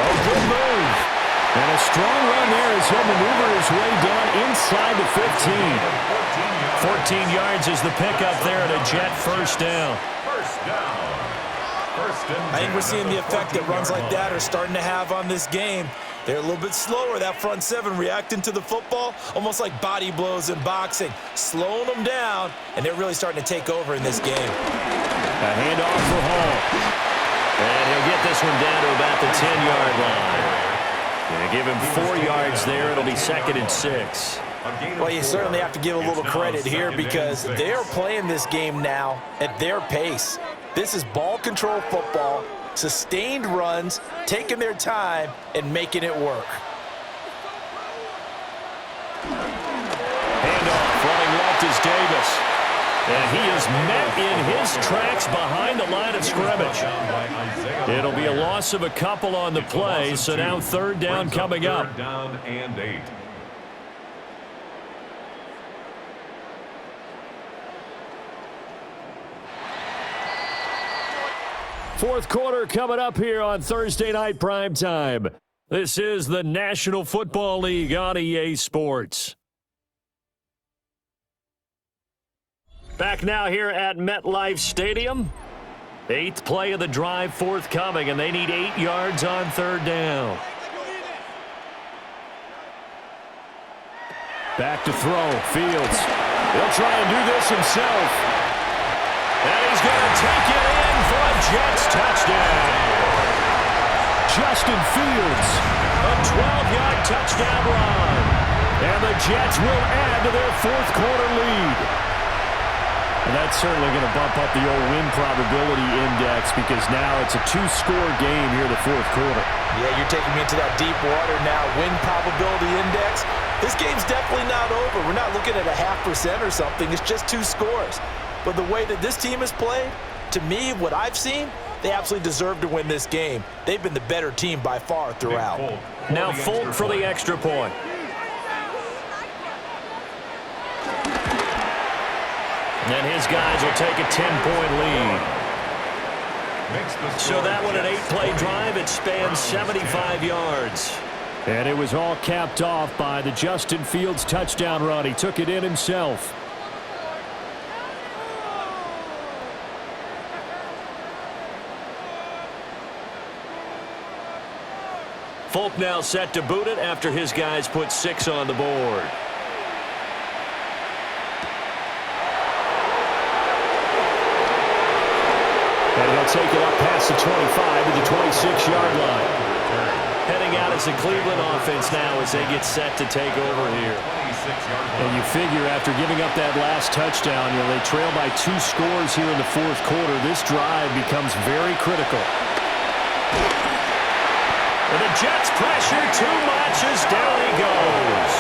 Oh, good move. And a strong run there as he'll maneuver his way down inside the 15. 14 yards is the pickup there at a Jet first down. I think we're seeing the effect that runs like that are starting to have on this game. They're a little bit slower, that front seven, reacting to the football, almost like body blows in boxing, slowing them down, and they're really starting to take over in this game. A handoff for Hall. And he'll get this one down to about the 10-yard line. And give him 4 yards there. It'll be second and 6. Well, you certainly have to give a little credit here because they're playing this game now at their pace. This is ball control football, sustained runs, taking their time, and making it work. Handoff, running left is Davis. And he is met in his tracks behind the line of scrimmage. It'll be a loss of a couple on the play, so now third down coming up. Third down and 8. Fourth quarter coming up here on Thursday Night Primetime. This is the National Football League on EA Sports. Back now here at MetLife Stadium. 8th play of the drive forthcoming, and they need 8 yards on third down. Back to throw, Fields. He'll try and do this himself. And he's going to take it in for a Jets touchdown. Justin Fields, a 12-yard touchdown run. And the Jets will add to their fourth quarter lead. And that's certainly going to bump up the old win probability index because now it's a 2-score game here in the fourth quarter. Yeah, you're taking me into that deep water now. Win probability index. This game's definitely not over. We're not looking at a 0.5% or something. It's just 2 scores. But the way that this team has played, to me, what I've seen, they absolutely deserve to win this game. They've been the better team by far throughout. Now Folk for the extra point. And his guys will take a 10-point lead. So that one, an 8-play drive, it spans 75 yards. And it was all capped off by the Justin Fields touchdown run. He took it in himself. Folk now set to boot it after his guys put 6 on the board. And he'll take it up past the 25 to the 26-yard line. Heading out as the Cleveland offense now as they get set to take over here. And you figure after giving up that last touchdown, they trail by 2 scores here in the fourth quarter. This drive becomes very critical. And the Jets pressure too much as down he goes.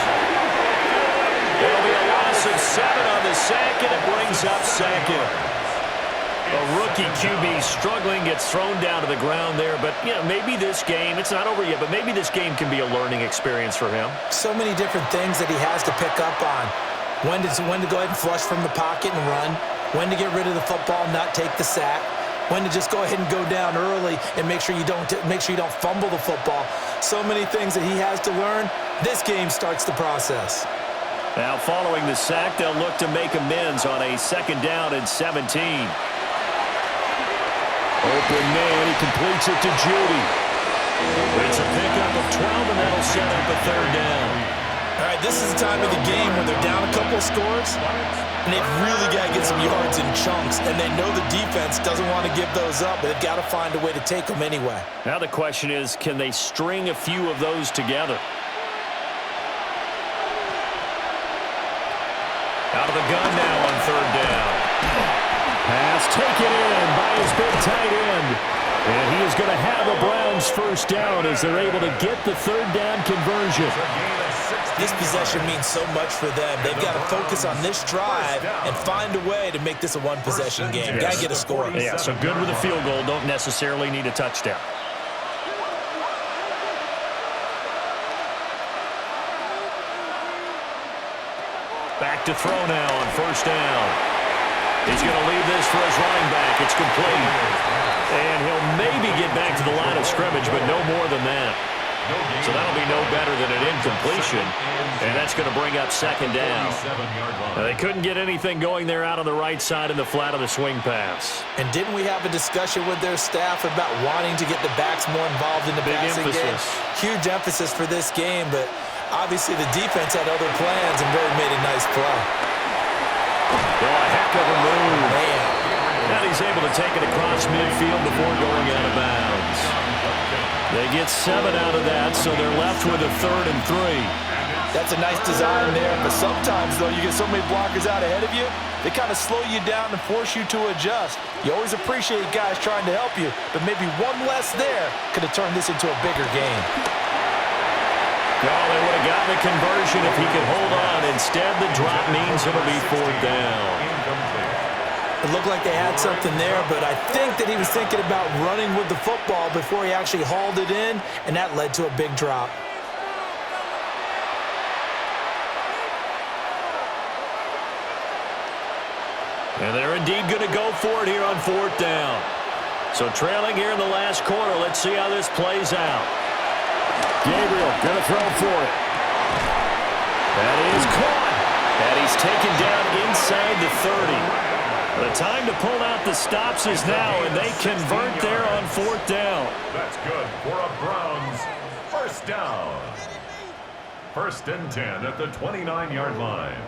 There'll be a loss of 7 on the sack, and it brings up second. A rookie QB struggling, gets thrown down to the ground there. But, maybe this game, it's not over yet, but maybe this game can be a learning experience for him. So many different things that he has to pick up on. When to go ahead and flush from the pocket and run. When to get rid of the football and not take the sack. When to just go ahead and go down early and make sure you don't fumble the football. So many things that he has to learn. This game starts the process. Now, following the sack, they'll look to make amends on a second down and 17. Open man, he completes it to Judy. It's a pickup of 12, and that'll set up a third down. All right, this is the time of the game where they're down a couple of scores, and they've really got to get some yards in chunks, and they know the defense doesn't want to give those up, but they've got to find a way to take them anyway. Now the question is, can they string a few of those together? Out of the gun now on third down. Pass taken in by his big tight end. And he is going to have a Browns first down as they're able to get the third down conversion. This possession means so much for them. They've got to focus on this drive and find a way to make this a one-possession game. Got to get a score. Yeah, so good with a field goal. Don't necessarily need a touchdown. Back to throw now on first down. He's going to leave this for his running back. It's complete. And he'll maybe get back to the line of scrimmage, but no more than that. So that'll be no better than an incompletion, and that's going to bring up second down. Now, they couldn't get anything going there out on the right side in the flat of the swing pass. And didn't we have a discussion with their staff about wanting to get the backs more involved in the passing game? Huge emphasis for this game, but obviously the defense had other plans and really made a nice play. Oh, a heck of a move. Man. And he's able to take it across midfield before going out of bounds. They get 7 out of that, so they're left with a 3rd and 3. That's a nice design there, but sometimes, though, you get so many blockers out ahead of you, they kind of slow you down and force you to adjust. You always appreciate guys trying to help you, but maybe one less there could have turned this into a bigger game. Oh, they would have gotten the conversion if he could hold on. Instead, the drop means it'll be 4th down. It looked like they had something there, but I think that he was thinking about running with the football before he actually hauled it in, and that led to a big drop. And they're indeed going to go for it here on 4th down. So trailing here in the last quarter, let's see how this plays out. Gabriel going to throw for it. That is caught. And he's taken down inside the 30. The time to pull out the stops is now, and they convert there on 4th down. That's good for a Browns first down. 1st and 10 at the 29-yard line.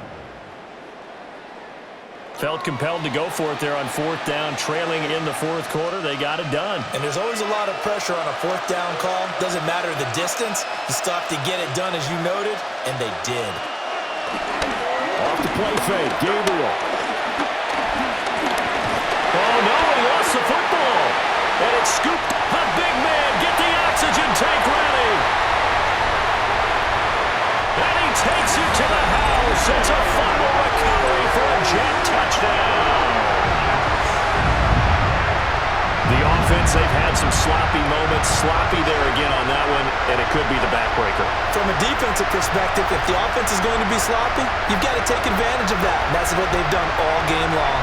Felt compelled to go for it there on 4th down, trailing in the 4th quarter. They got it done. And there's always a lot of pressure on a 4th down call. Doesn't matter the distance. You still have to get it done, as you noted, and they did. Off the play fake, Gabriel. Oh, no, he lost the football. And it's scooped. The big man, get the oxygen tank ready. And he takes it to the house. It's a fumble recovery for a jet touchdown. The offense, they've had some sloppy moments. Sloppy there again on that one, and it could be the backbreaker. From a defensive perspective, if the offense is going to be sloppy, you've got to take advantage of that. And that's what they've done all game long.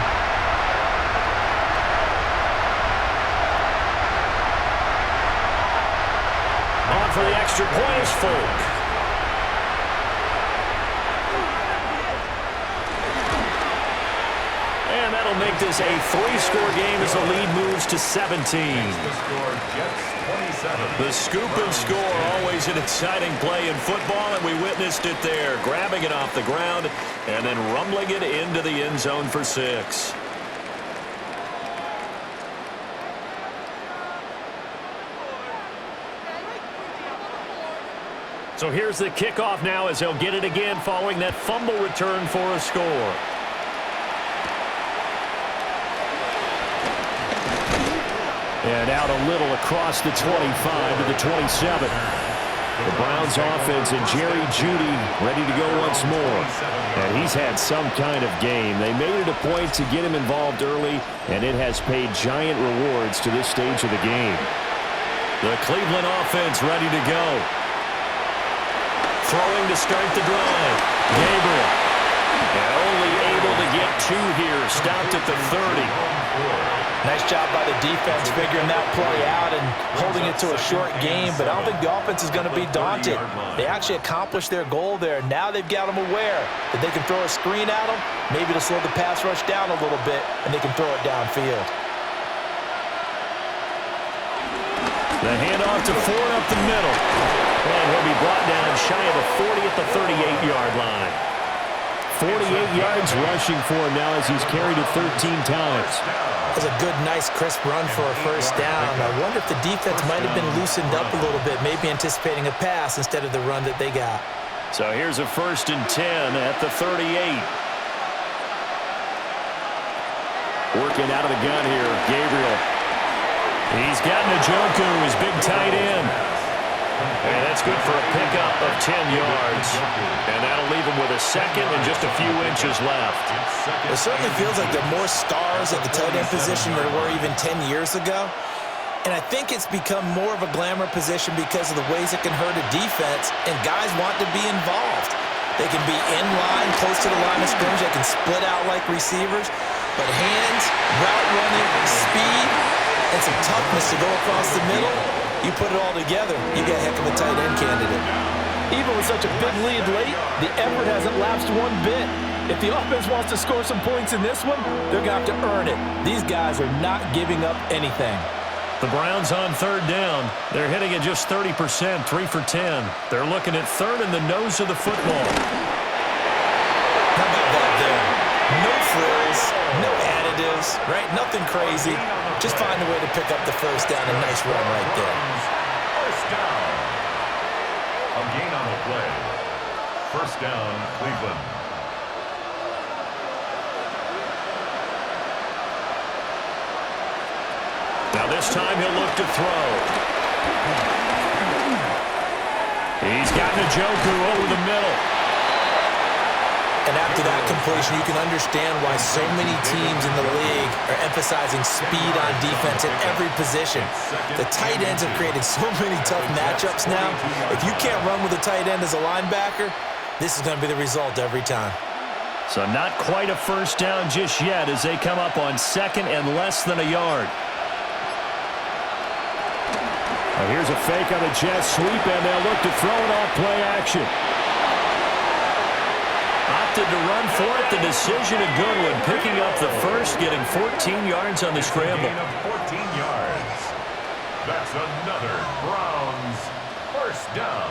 On for the extra point is Folk. And that'll make this a 3-score game as the lead moves to 17. The scoop and score, always an exciting play in football, and we witnessed it there, grabbing it off the ground and then rumbling it into the end zone for 6. So here's the kickoff now as they'll get it again following that fumble return for a score. And out a little across the 25 to the 27. The Browns offense and Jerry Jeudy ready to go once more. And he's had some kind of game. They made it a point to get him involved early, and it has paid giant rewards to this stage of the game. The Cleveland offense ready to go. Throwing to start the drive. Gabriel. And only able to get 2 here. Stopped at the 30. Nice job by the defense figuring that play out and holding it to a short game, but I don't think the offense is going to be daunted. They actually accomplished their goal there. Now they've got them aware that they can throw a screen at them, maybe to slow the pass rush down a little bit, and they can throw it downfield. The handoff to Ford up the middle. And he'll be brought down shy of the 40 at the 38-yard line. 48 yards rushing for him now as he's carried it 13 times. That was a good, nice, crisp run for a first down. I wonder if the defense might have been loosened up a little bit, maybe anticipating a pass instead of the run that they got. So here's a 1st and 10 at the 38. Working out of the gun here, Gabriel. He's got Njoku, his big tight end. And that's good for a pickup of 10 yards. And that'll leave him with a second and just a few inches left. It certainly feels like there are more stars at the tight end position than there were even 10 years ago. And I think it's become more of a glamour position because of the ways it can hurt a defense, and guys want to be involved. They can be in line, close to the line of scrimmage. They can split out like receivers. But hands, route running, speed, and some toughness to go across the middle, you put it all together, you get a heck of a tight end candidate. Even with such a big lead late, the effort hasn't lapsed one bit. If the offense wants to score some points in this one, they're going to have to earn it. These guys are not giving up anything. The Browns on 3rd down. They're hitting at just 30%, 3 for 10. They're looking at 3rd in the nose of the football. How about that there? No frills, no additives, right? Nothing crazy. Just find a way to pick up the first down. A nice run right there. First down. A gain on the play. First down, Cleveland. Now this time he'll look to throw. He's got Njoku over the middle. And after that completion, you can understand why so many teams in the league are emphasizing speed on defense at every position. The tight ends have created so many tough matchups now. If you can't run with a tight end as a linebacker, this is going to be the result every time. So not quite a first down just yet as they come up on 2nd and less than a yard. Now here's a fake on the jet sweep, and they'll look to throw it off play action. Opted to run for it. The decision a good one. Picking up the first, getting 14 yards on the scramble. 14 yards. That's another Browns first down.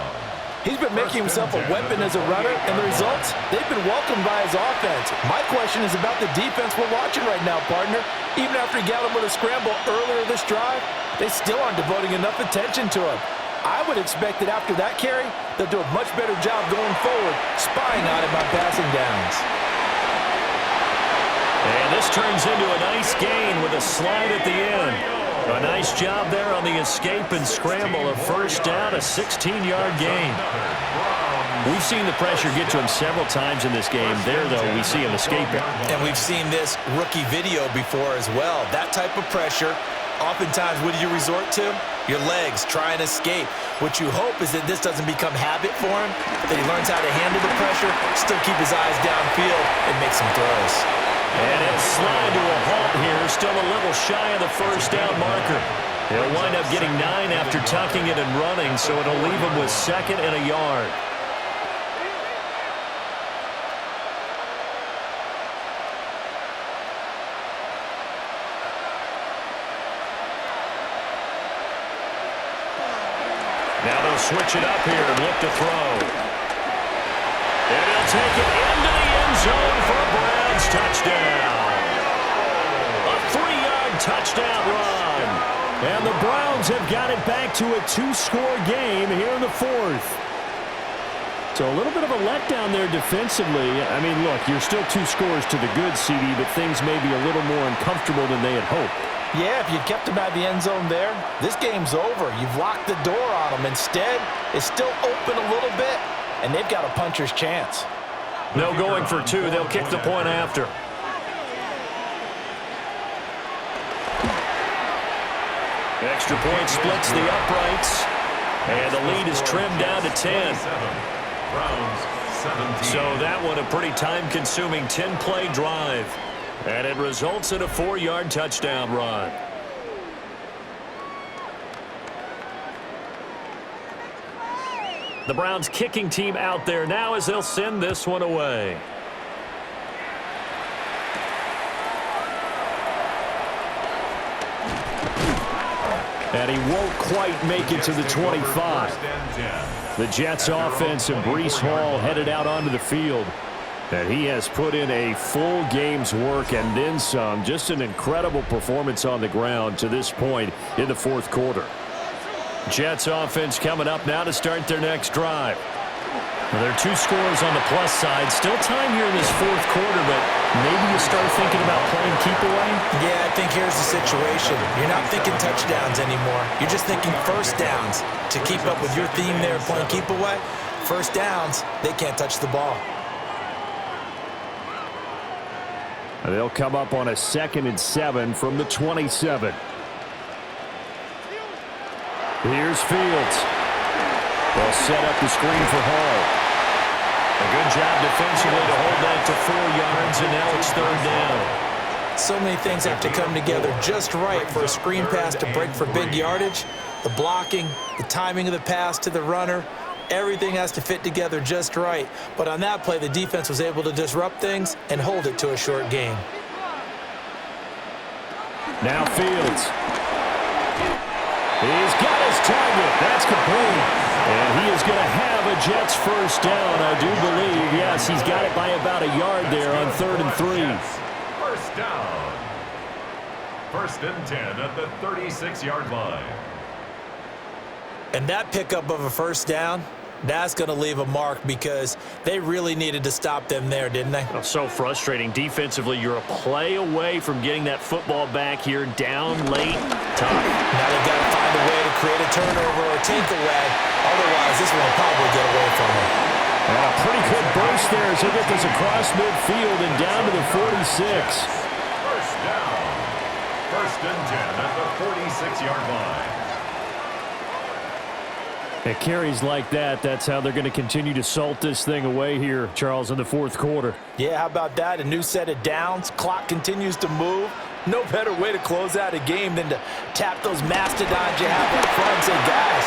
He's been making himself a weapon as a runner, and the results, they've been welcomed by his offense. My question is about the defense we're watching right now, partner. Even after he got him with a scramble earlier this drive, they still aren't devoting enough attention to him. I would expect that after that carry, they'll do a much better job going forward, spying on him on passing downs. And this turns into a nice gain with a slide at the end. A nice job there on the escape and scramble. A first down, a 16-yard gain. We've seen the pressure get to him several times in this game. There, though, we see him escaping. And we've seen this rookie video before as well. That type of pressure, oftentimes, what do you resort to? Your legs, try and escape. What you hope is that this doesn't become habit for him, that he learns how to handle the pressure, still keep his eyes downfield, and make some throws. And he'll slide to a halt here, still a little shy of the first down marker. He'll wind up getting 9 after tucking it and running, so it'll leave him with 2nd and a yard. Now they'll switch it up here and look to throw. And he'll take it into the end zone for a Browns touchdown. A 3-yard touchdown run. And the Browns have got it back to a 2-score game here in the 4th. So a little bit of a letdown there defensively. I mean, look, you're still 2 scores to the good, CD, but things may be a little more uncomfortable than they had hoped. Yeah, if you kept him out of the end zone there, this game's over. You've locked the door on him. Instead, it's still open a little bit, and they've got a puncher's chance. No going for 2. They'll kick the point after. Extra point splits the uprights, and the lead is trimmed down to 10. So that one a pretty time-consuming 10-play drive. And it results in a 4-yard touchdown run. The Browns kicking team out there now as they'll send this one away. And he won't quite make it to the 25. The Jets offense and Breece Hall headed out onto the field. And he has put in a full game's work and then some. Just an incredible performance on the ground to this point in the fourth quarter. Jets offense coming up now to start their next drive. Well, there are two scores on the plus side. Still time here in this fourth quarter, but maybe you start thinking about playing keep away? Yeah, I think here's the situation. You're not thinking touchdowns anymore. You're just thinking first downs. To keep up with your theme there playing keep away, first downs, they can't touch the ball. They'll come up on a 2nd and 7 from the 27. Here's Fields. They'll set up the screen for Hall. A good job defensively to hold that to 4 yards, and now it's 3rd down. So many things have to come together just right for a screen pass to break for big yardage. The blocking, the timing of the pass to the runner, everything has to fit together just right. But on that play, the defense was able to disrupt things and hold it to a short gain. Now Fields. He's got his target. That's complete. And he is going to have a Jets first down, I do believe. Yes, he's got it by about a yard there on 3rd and 3. First down. 1st and 10 at the 36-yard line. And that pickup of a first down, that's going to leave a mark because they really needed to stop them there, didn't they? Oh, so frustrating. Defensively, you're a play away from getting that football back here down late. Tough. Now they've got to find a way to create a turnover or takeaway. Otherwise, this one will probably get away from them. And a pretty good burst there as they get this across midfield and down to the 46. First down. 1st and 10 at the 46-yard line. At carries like that, that's how they're going to continue to salt this thing away here, Charles, in the fourth quarter. Yeah, how about that? A new set of downs. Clock continues to move. No better way to close out a game than to tap those mastodons you have up front and say, guys,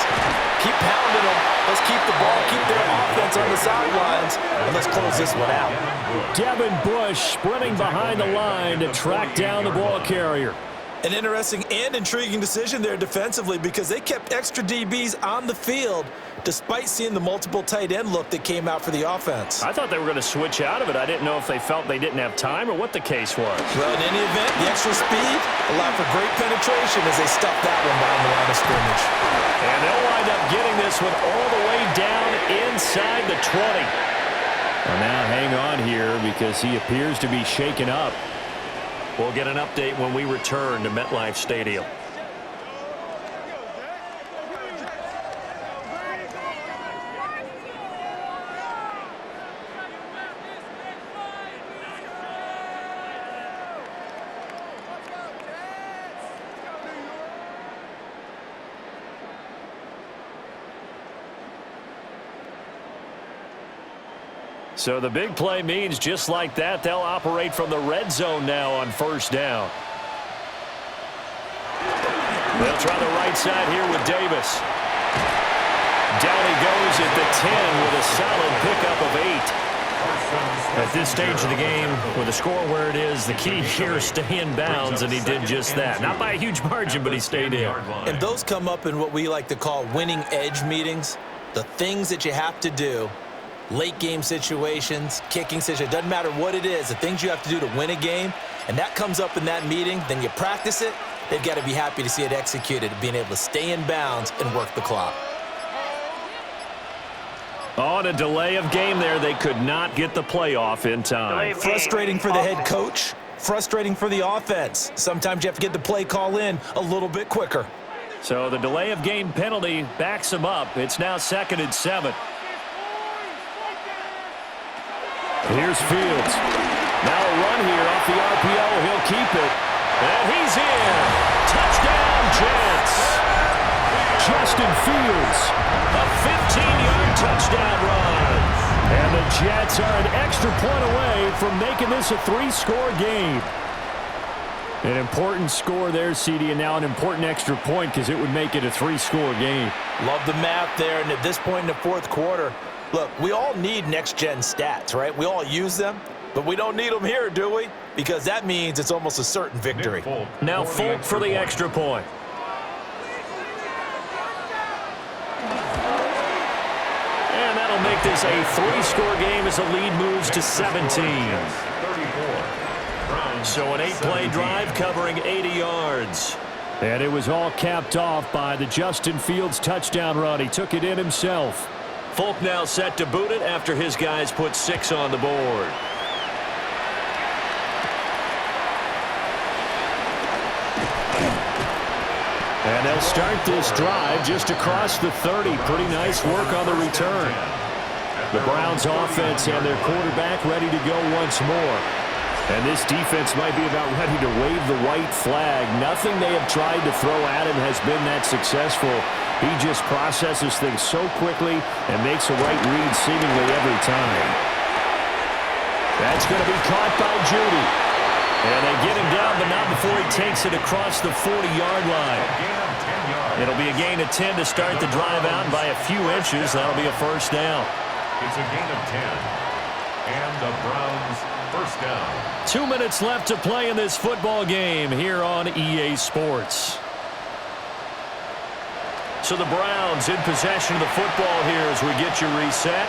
keep pounding them. Let's keep the ball, keep their offense on the sidelines, and let's close this one out. Devin Bush sprinting behind the line to track down the ball carrier. An interesting and intriguing decision there defensively because they kept extra DBs on the field despite seeing the multiple tight end look that came out for the offense. I thought they were going to switch out of it. I didn't know if they felt they didn't have time or what the case was. Well, in any event, the extra speed allowed for great penetration as they stuffed that one behind the line of scrimmage. And they'll wind up getting this one all the way down inside the 20. Well, now hang on here because he appears to be shaken up. We'll get an update when we return to MetLife Stadium. So the big play means just like that, they'll operate from the red zone now on first down. They'll try the right side here with Davis. Down he goes at the 10 with a solid pickup of 8. At this stage of the game, with the score where it is, the key here is stay in bounds, and he did just that. Not by a huge margin, but he stayed in. And those come up in what we like to call winning edge meetings. The things that you have to do. Late game situations, kicking situations, doesn't matter what it is, the things you have to do to win a game, and that comes up in that meeting, then you practice it, they've got to be happy to see it executed, being able to stay in bounds and work the clock. On a delay of game there, they could not get the play off in time. Frustrating for the head coach, frustrating for the offense. Sometimes you have to get the play call in a little bit quicker. So the delay of game penalty backs them up. It's now 2nd and 7. Here's Fields. Now a run here off the RPO. He'll keep it. And he's in. Touchdown, Jets. Justin Fields. A 15-yard touchdown run. And the Jets are an extra point away from making this a 3-score game. An important score there, CD, and now an important extra point because it would make it a 3-score game. Love the math there, and at this point in the fourth quarter, look, we all need next-gen stats, right? We all use them, but we don't need them here, do we? Because that means it's almost a certain victory. Now Folk for the extra point. this a 3-score game as the lead moves to 17. 34. So an 8-play drive covering 80 yards. And it was all capped off by the Justin Fields touchdown run. He took it in himself. Folk now set to boot it after his guys put 6 on the board. And they'll start this drive just across the 30. Pretty nice work on the return. The Browns offense and their quarterback ready to go once more. And this defense might be about ready to wave the white flag. Nothing they have tried to throw at him has been that successful. He just processes things so quickly and makes a right read seemingly every time. That's going to be caught by Judy. And they get him down, but not before he takes it across the 40-yard line. It'll be a gain of 10 to start the drive out. By a few inches, that'll be a first down. It's a gain of 10. And the Browns first down. 2 minutes left to play in this football game here on EA Sports. So the Browns in possession of the football here as we get you reset.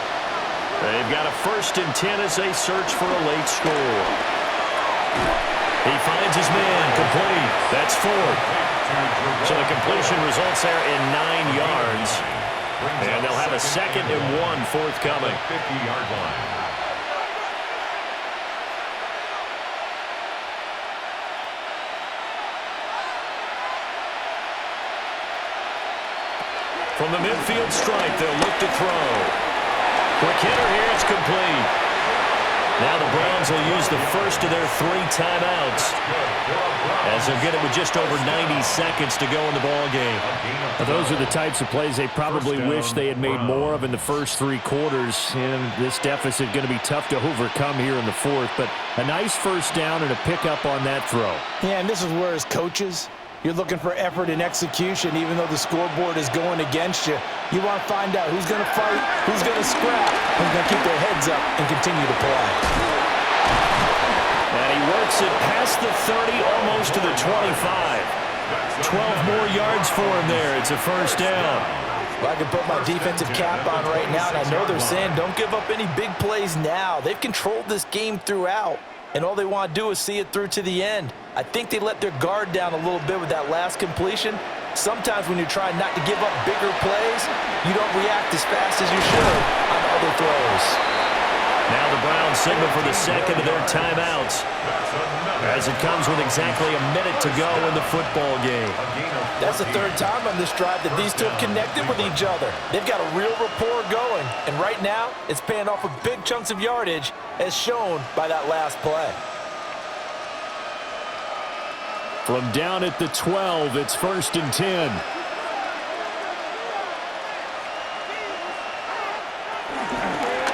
They've got a 1st and 10 as they search for a late score. He finds his man, complete. That's Ford. So the completion results there in 9 yards. And they'll have a 2nd and 1 forthcoming. 50-yard line. From the midfield stripe, they'll look to throw. Quick hitter here, it's complete. Now the Browns will use the first of their 3 timeouts as they'll get it with just over 90 seconds to go in the ball game. Those are the types of plays they probably wish they had made more of in the first 3 quarters. And this deficit going to be tough to overcome here in the 4th. But a nice first down and a pickup on that throw. Yeah, and this is where as coaches, you're looking for effort and execution, even though the scoreboard is going against you. You want to find out who's going to fight, who's going to scrap, who's going to keep their heads up and continue to play. And he works it past the 30, almost to the 25. 12 more yards for him there. It's a first down. Well, I can put my defensive cap on right now, and I know they're saying don't give up any big plays now. They've controlled this game throughout, and all they want to do is see it through to the end. I think they let their guard down a little bit with that last completion. Sometimes when you're trying not to give up bigger plays, you don't react as fast as you should on other throws. Now the Browns signal for the 2nd of their timeouts as it comes with exactly a minute to go in the football game. That's the 3rd time on this drive that these two have connected with each other. They've got a real rapport going, and right now it's paying off with big chunks of yardage as shown by that last play. From down at the 12, it's 1st and 10.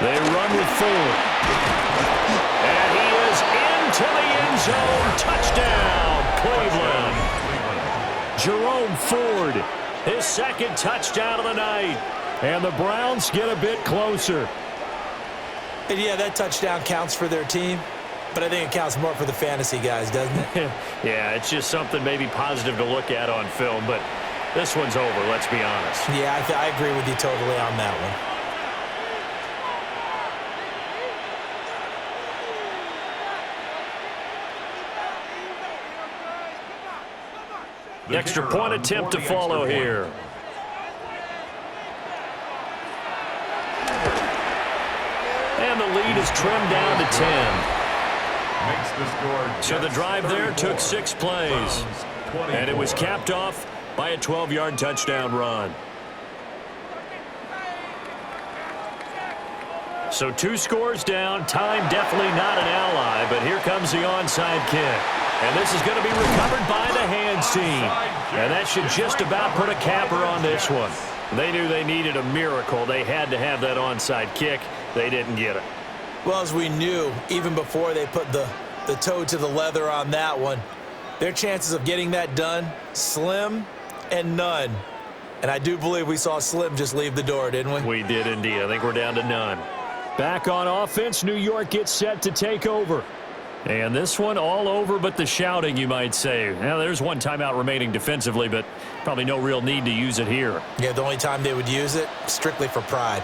They run with Ford. And he is into the end zone. Touchdown, Cleveland. Jerome Ford, his 2nd touchdown of the night. And the Browns get a bit closer. And yeah, that touchdown counts for their team. But I think it counts more for the fantasy guys, doesn't it? Yeah, it's just something maybe positive to look at on film, but this one's over, let's be honest. Yeah, I agree with you totally on that one. The extra point attempt to follow here. And the lead is trimmed down to 10. So the drive there took 6 plays. And it was capped off by a 12-yard touchdown run. So 2 scores down. Time definitely not an ally, but here comes the onside kick. And this is going to be recovered by the hands team. And that should just about put a capper on this one. They knew they needed a miracle. They had to have that onside kick. They didn't get it. Well, as we knew, even before they put the toe to the leather on that one, their chances of getting that done, slim and none. And I do believe we saw Slim just leave the door, didn't we? We did indeed. I think we're down to none. Back on offense, New York gets set to take over. And this one all over but the shouting, you might say. Now, there's 1 timeout remaining defensively, but probably no real need to use it here. Yeah, the only time they would use it, strictly for pride.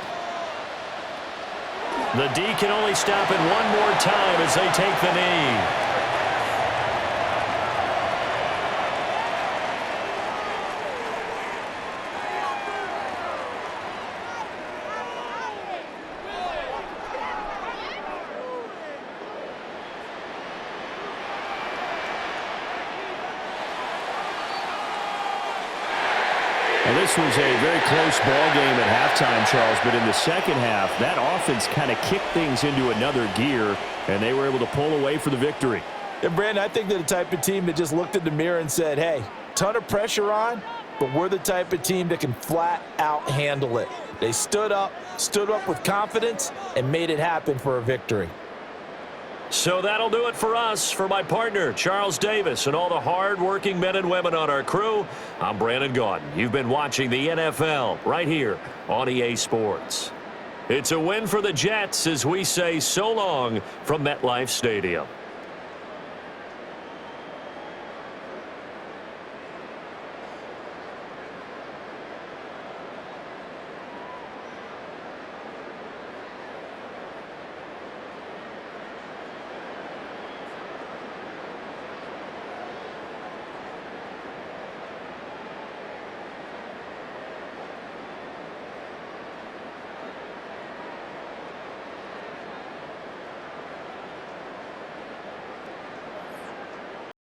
The D can only stop it one more time as they take the knee. Well, this was a very close ball game at halftime, Charles, but in the second half, that offense kind of kicked things into another gear, and they were able to pull away for the victory. And, Brandon, I think they're the type of team that just looked in the mirror and said, hey, ton of pressure on, but we're the type of team that can flat out handle it. They stood up with confidence, and made it happen for a victory. So that'll do it for us. For my partner, Charles Davis, and all the hard-working men and women on our crew, I'm Brandon Gaudin. You've been watching the NFL right here on EA Sports. It's a win for the Jets as we say so long from MetLife Stadium.